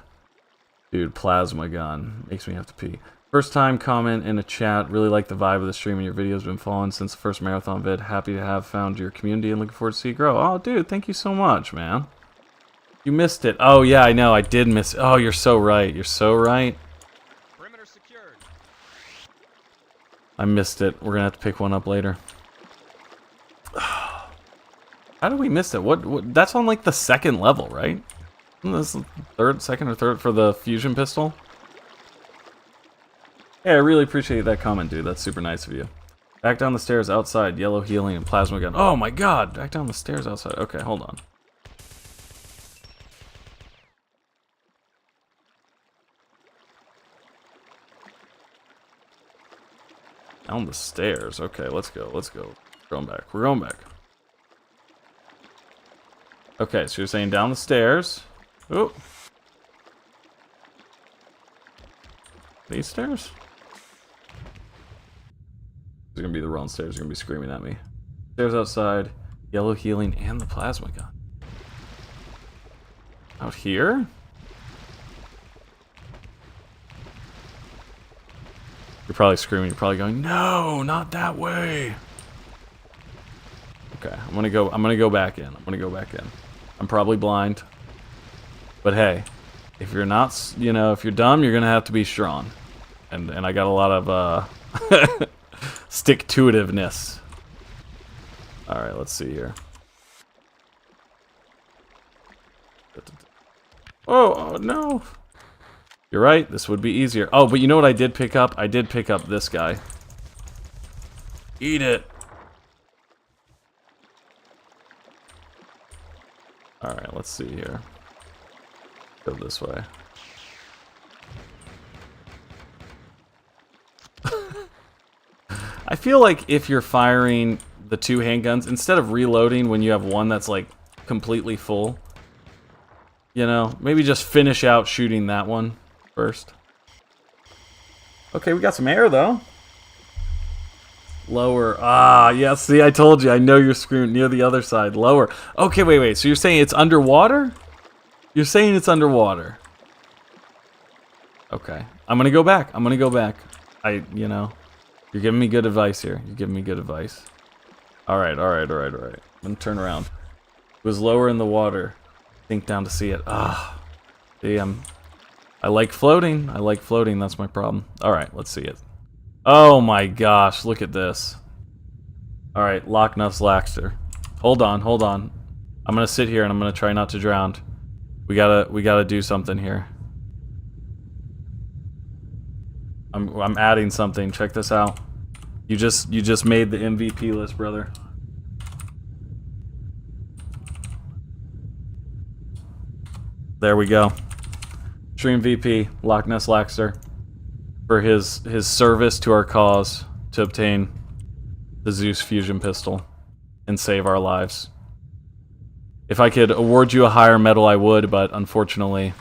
Dude, plasma gun. Makes me have to pee. First time comment in a chat. Really like the vibe of the stream and your videos. Been following since the first marathon vid. Happy to have found your community and looking forward to see it grow. Oh, dude, thank you so much, man. You missed it. Oh, yeah, I know. I did miss it. Oh, you're so right. You're so right. Perimeter secured. I missed it. We're gonna have to pick one up later. How did we miss it? What? That's on like the second level, right? Isn't this second or third for the fusion pistol? Hey, I really appreciate that comment, dude. That's super nice of you. Back down the stairs outside. Yellow healing and plasma gun. Oh my god! Back down the stairs outside. Okay, hold on. Down the stairs. Okay, let's go. Let's go. We're going back. We're going back. Okay, so you're saying down the stairs. Oh. These stairs? These are gonna be the wrong stairs. They're gonna be screaming at me. Stairs outside. Yellow healing and the plasma gun. Out here? You're probably screaming. You're probably going, no, not that way. Okay, I'm gonna go back in. I'm gonna go back in. I'm probably blind. But hey, if you're not, you know, if you're dumb, you're gonna have to be strong. And I got a lot of stick-to-itiveness. Alright, let's see here. Oh, no. You're right, this would be easier. Oh, but you know what I did pick up? I did pick up this guy. Eat it. Alright, let's see here. Go this way. I feel like if you're firing the two handguns, instead of reloading when you have one that's like completely full, you know, maybe just finish out shooting that one first. Okay, we got some air though. Lower. Ah, yeah, see, I told you. I know you're screwing near the other side. Lower. Okay, wait. So you're saying it's underwater? You're saying it's underwater. Okay. I'm gonna go back. You know, you're giving me good advice here. You're giving me good advice. Alright. I'm gonna turn around. It was lower in the water. Think down to see it. Ah. See, I like floating. That's my problem. Alright, let's see it. Oh my gosh, look at this. Alright, Loch Ness Laxter. Hold on. I'm gonna sit here and I'm gonna try not to drown. We gotta do something here. I'm adding something. Check this out. You just made the MVP list, brother. There we go. Stream VP, Loch Ness Laxter, for his service to our cause to obtain the Zeus fusion pistol and save our lives. If I could award you a higher medal, I would, but unfortunately,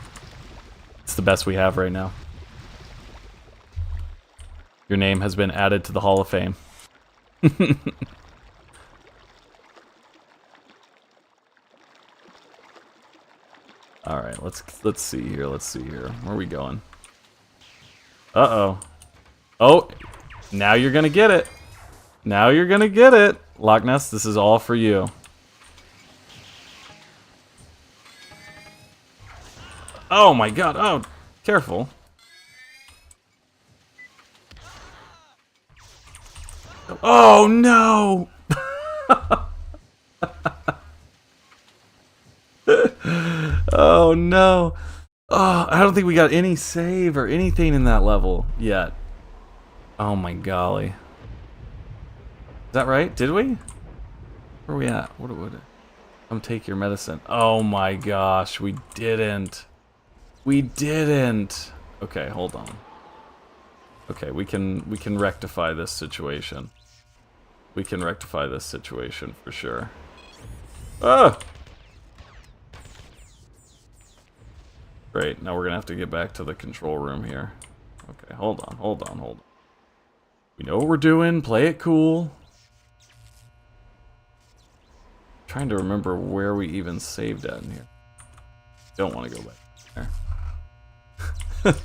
it's the best we have right now. Your name has been added to the Hall of Fame. All right, let's see here. Where are we going? Uh-oh. Oh, now you're gonna get it. Loch Ness, this is all for you. Oh my god. Oh, careful. Oh no! Oh no. Oh, I don't think we got any save or anything in that level yet. Oh my golly. Is that right? Did we? Where are we at? What come take your medicine. Oh my gosh, we didn't. Okay, hold on. Okay, we can rectify this situation. For sure. Ah! Great, now we're gonna have to get back to the control room here. Okay, hold on. We know what we're doing, play it cool. Trying to remember where we even saved at in here. Don't want to go back there.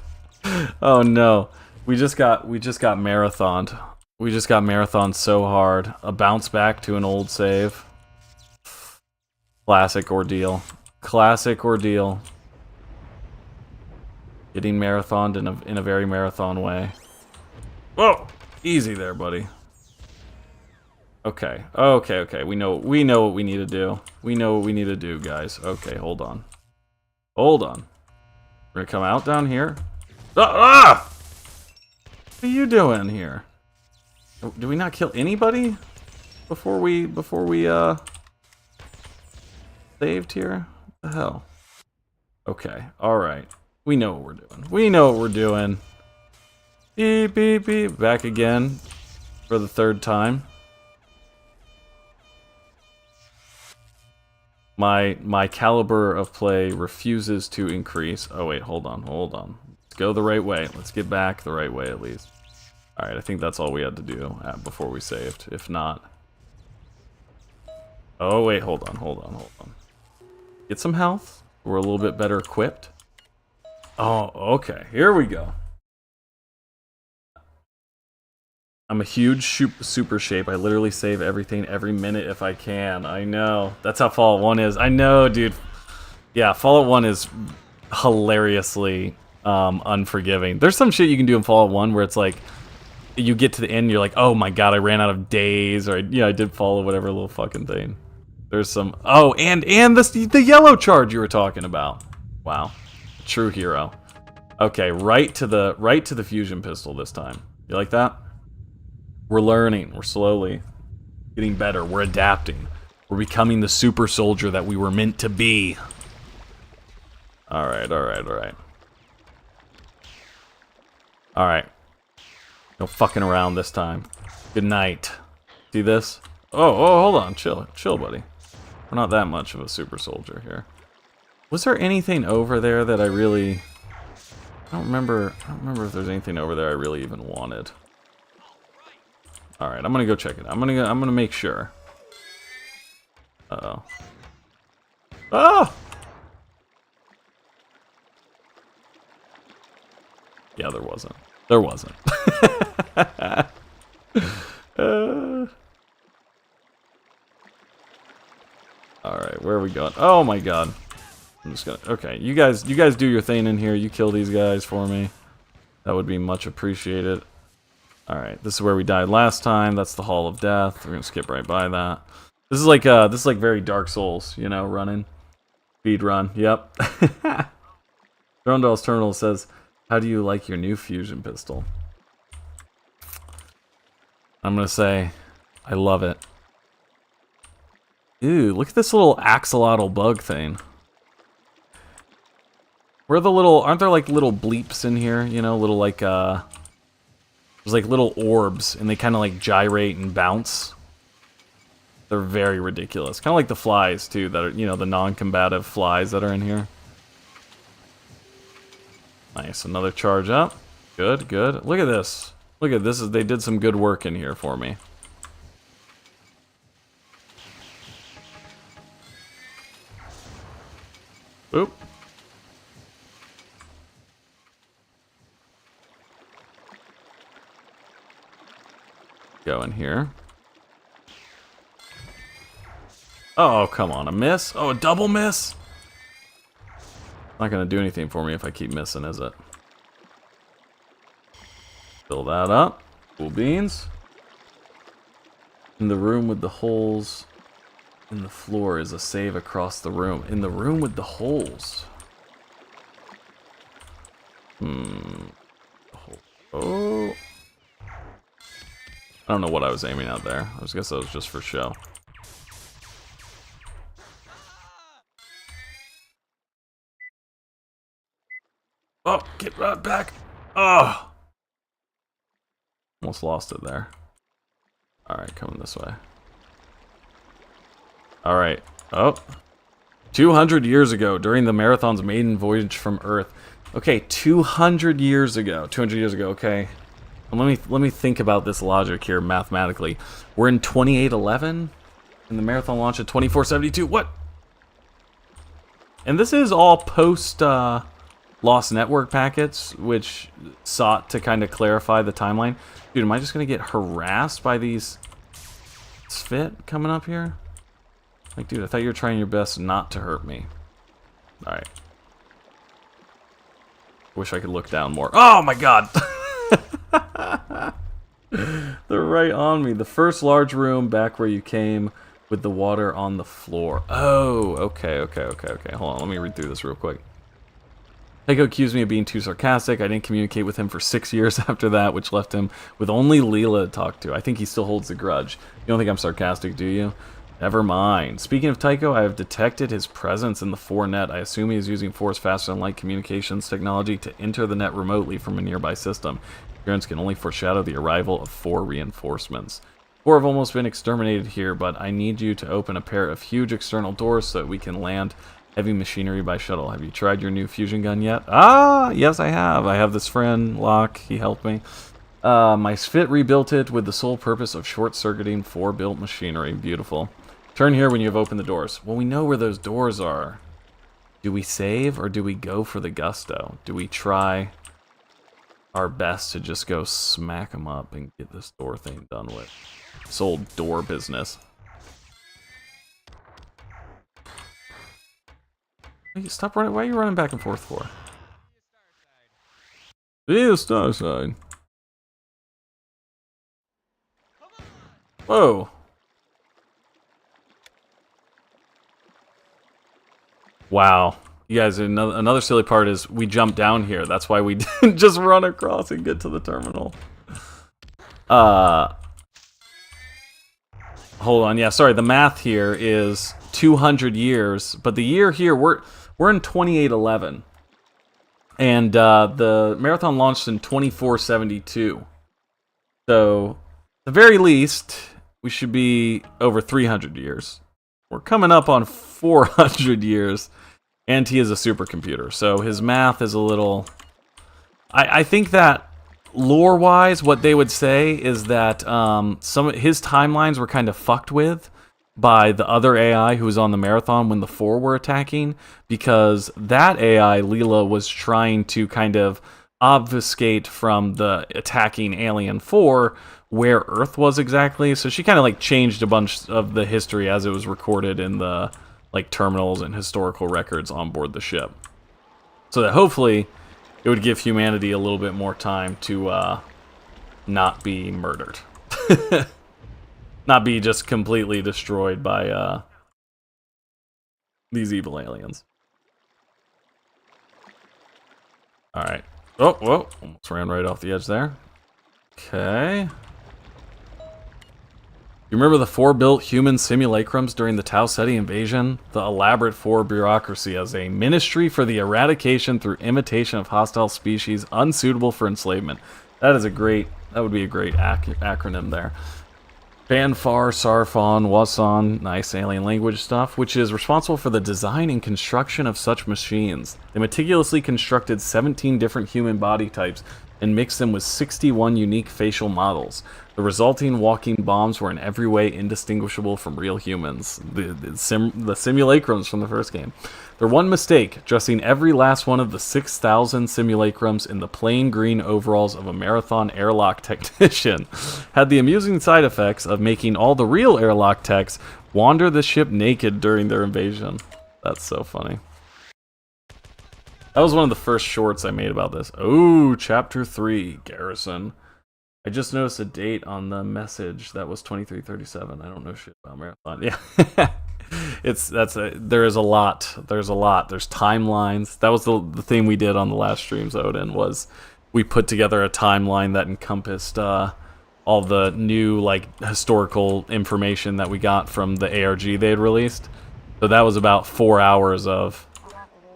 Oh no. We just got marathoned. We just got marathoned so hard. A bounce back to an old save. Classic ordeal. Getting marathoned in a very marathon way. Whoa! Easy there, buddy. Okay. We know what we need to do. Guys. Okay, hold on. We're gonna come out down here. Ah! What are you doing here? Do we not kill anybody before we saved here? What the hell? Okay. All right. We know what we're doing. Beep, beep, beep. Back again for the third time. My caliber of play refuses to increase. Oh wait, hold on. Let's go the right way. Let's get back the right way at least. Alright, I think that's all we had to do before we saved. If not... Oh wait, hold on. Get some health. We're a little bit better equipped. Oh, okay. Here we go. I'm a huge super shape. I literally save everything every minute if I can. I know. That's how Fallout 1 is. I know, dude. Yeah, Fallout 1 is hilariously unforgiving. There's some shit you can do in Fallout 1 where it's like, you get to the end, you're like, oh my god, I ran out of days, or I did follow whatever little fucking thing. There's some... Oh, and the yellow charge you were talking about. Wow. True hero. Okay, right to the fusion pistol this time. You like that? We're learning. We're slowly getting better. We're adapting. We're becoming the super soldier that we were meant to be. Alright. Alright. No fucking around this time. Good night. See this? Oh, hold on. Chill, buddy. We're not that much of a super soldier here. Was there anything over there that I really... I don't remember if there's anything over there I really even wanted. All right, I'm gonna go check it. I'm gonna make sure. Uh-oh. Ah! Yeah, there wasn't. There wasn't. All right, where are we going? Oh my god. I'm just gonna. Okay, you guys do your thing in here. You kill these guys for me. That would be much appreciated. All right, this is where we died last time. That's the Hall of Death. We're gonna skip right by that. This is like very Dark Souls, you know, running, speed run. Yep. Drondall's Terminal says, "How do you like your new fusion pistol?" I'm gonna say, I love it. Ooh, look at this little axolotl bug thing. Where are the little? Aren't there like little bleeps in here? You know, little like there's like little orbs, and they kind of like gyrate and bounce. They're very ridiculous. Kind of like the flies too, that are, you know, the non-combative flies that are in here. Nice, another charge up. Good, good. Look at this. Look at this. They did some good work in here for me. Oop. Go in here. Oh, come on, a miss? Oh, a double miss? Not gonna do anything for me if I keep missing, is it? Fill that up. Cool beans. In the room with the holes in the floor is a save across the room. In the room with the holes. Oh. I don't know what I was aiming at there. I guess that was just for show. Oh, get right back. Oh. Almost lost it there. Alright, coming this way. Alright. Oh. 200 years ago, during the Marathon's maiden voyage from Earth. Okay, 200 years ago. 200 years ago, okay. Let me think about this logic here mathematically. We're in 2811, and the Marathon launched at 2472. What? And this is all post Lost Network packets, which sought to kind of clarify the timeline. Dude, am I just gonna get harassed by these Sphit coming up here? Like, dude, I thought you were trying your best not to hurt me. All right. Wish I could look down more. Oh my god! They're right on me. The first large room back where you came with the water on the floor. Oh, okay. Hold on, let me read through this real quick. Heiko accused me of being too sarcastic. I didn't communicate with him for 6 years after that, which left him with only Leela to talk to. I think he still holds the grudge. You don't think I'm sarcastic, do you? Never mind. Speaking of Tycho, I have detected his presence in the 4net. I assume he is using force faster than light communications technology to enter the net remotely from a nearby system. Appearance can only foreshadow the arrival of 4 reinforcements. 4 have almost been exterminated here, but I need you to open a pair of huge external doors so that we can land heavy machinery by shuttle. Have you tried your new fusion gun yet? Ah, yes I have. I have this friend, Locke. He helped me. My Sphit rebuilt it with the sole purpose of short-circuiting 4 built machinery. Beautiful. Turn here when you have opened the doors. Well, we know where those doors are. Do we save or do we go for the gusto? Do we try our best to just go smack them up and get this door thing done with? This old door business. Hey, stop running. Why are you running back and forth for? Be a star sign. Whoa. Wow. You guys, another silly part is we jumped down here. That's why we didn't just run across and get to the terminal. Hold on. Yeah, sorry. The math here is 200 years, but the year here, we're in 2811. And the marathon launched in 2472. So, at the very least, we should be over 300 years. We're coming up on 400 years, and he is a supercomputer, so his math is a little... I think that lore-wise, what they would say is that some of his timelines were kind of fucked with by the other AI who was on the marathon when the four were attacking, because that AI, Leela, was trying to kind of obfuscate from the attacking alien 4 where Earth was exactly. So she kind of like changed a bunch of the history as it was recorded in the like terminals and historical records on board the ship, so that hopefully it would give humanity a little bit more time to not be murdered. Not be just completely destroyed by these evil aliens. Alright. Oh, whoa. Almost ran right off the edge there. Okay. You remember the 4 built human simulacrums during the Tau Ceti invasion? The elaborate 4 bureaucracy as a ministry for the eradication through imitation of hostile species unsuitable for enslavement. That would be a great acronym there. Banfar, Sarfon, Wasan, nice alien language stuff, which is responsible for the design and construction of such machines. They meticulously constructed 17 different human body types and mixed them with 61 unique facial models. The resulting walking bombs were in every way indistinguishable from real humans. The simulacrums from the first game. Their one mistake, dressing every last one of the 6,000 simulacrums in the plain green overalls of a marathon airlock technician, had the amusing side effects of making all the real airlock techs wander the ship naked during their invasion. That's so funny. That was one of the first shorts I made about this. Oh, Chapter 3, Garrison. I just noticed a date on the message that was 2337. I don't know shit about Marathon. Yeah. There is a lot. There's timelines. That was the thing we did on the last streams, Odin, was we put together a timeline that encompassed all the new like historical information that we got from the ARG they had released. So that was about 4 hours of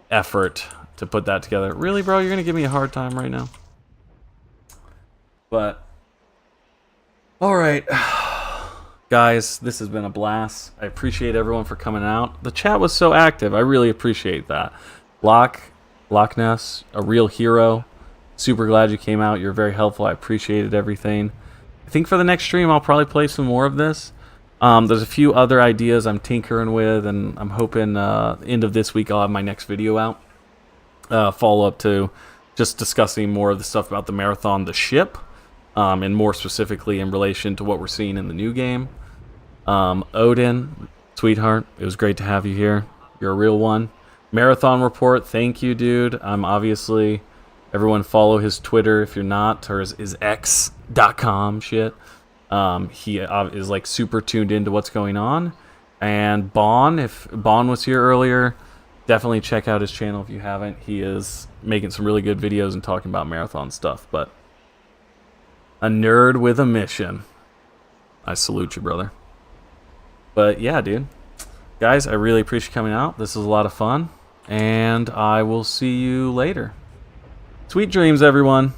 effort to put that together. Really, bro? You're gonna give me a hard time right now? But all right. Guys, this has been a blast. I appreciate everyone for coming out. The chat was so active. I really appreciate that. Loch Ness, a real hero. Super glad you came out. You're very helpful. I appreciated everything. I think for the next stream, I'll probably play some more of this. There's a few other ideas I'm tinkering with, and I'm hoping end of this week I'll have my next video out. Follow up to just discussing more of the stuff about the Marathon, the ship, and more specifically in relation to what we're seeing in the new game. Odin, sweetheart, it was great to have you here. You're a real one. Marathon Report, thank you, dude. I'm obviously, everyone follow his Twitter if you're not, or his x.com shit. He is like super tuned into what's going on. And Bon, if Bon was here earlier, definitely check out his channel if you haven't. He is making some really good videos and talking about marathon stuff. But a nerd with a mission. I salute you, brother. But yeah, dude. Guys, I really appreciate you coming out. This was a lot of fun. And I will see you later. Sweet dreams, everyone.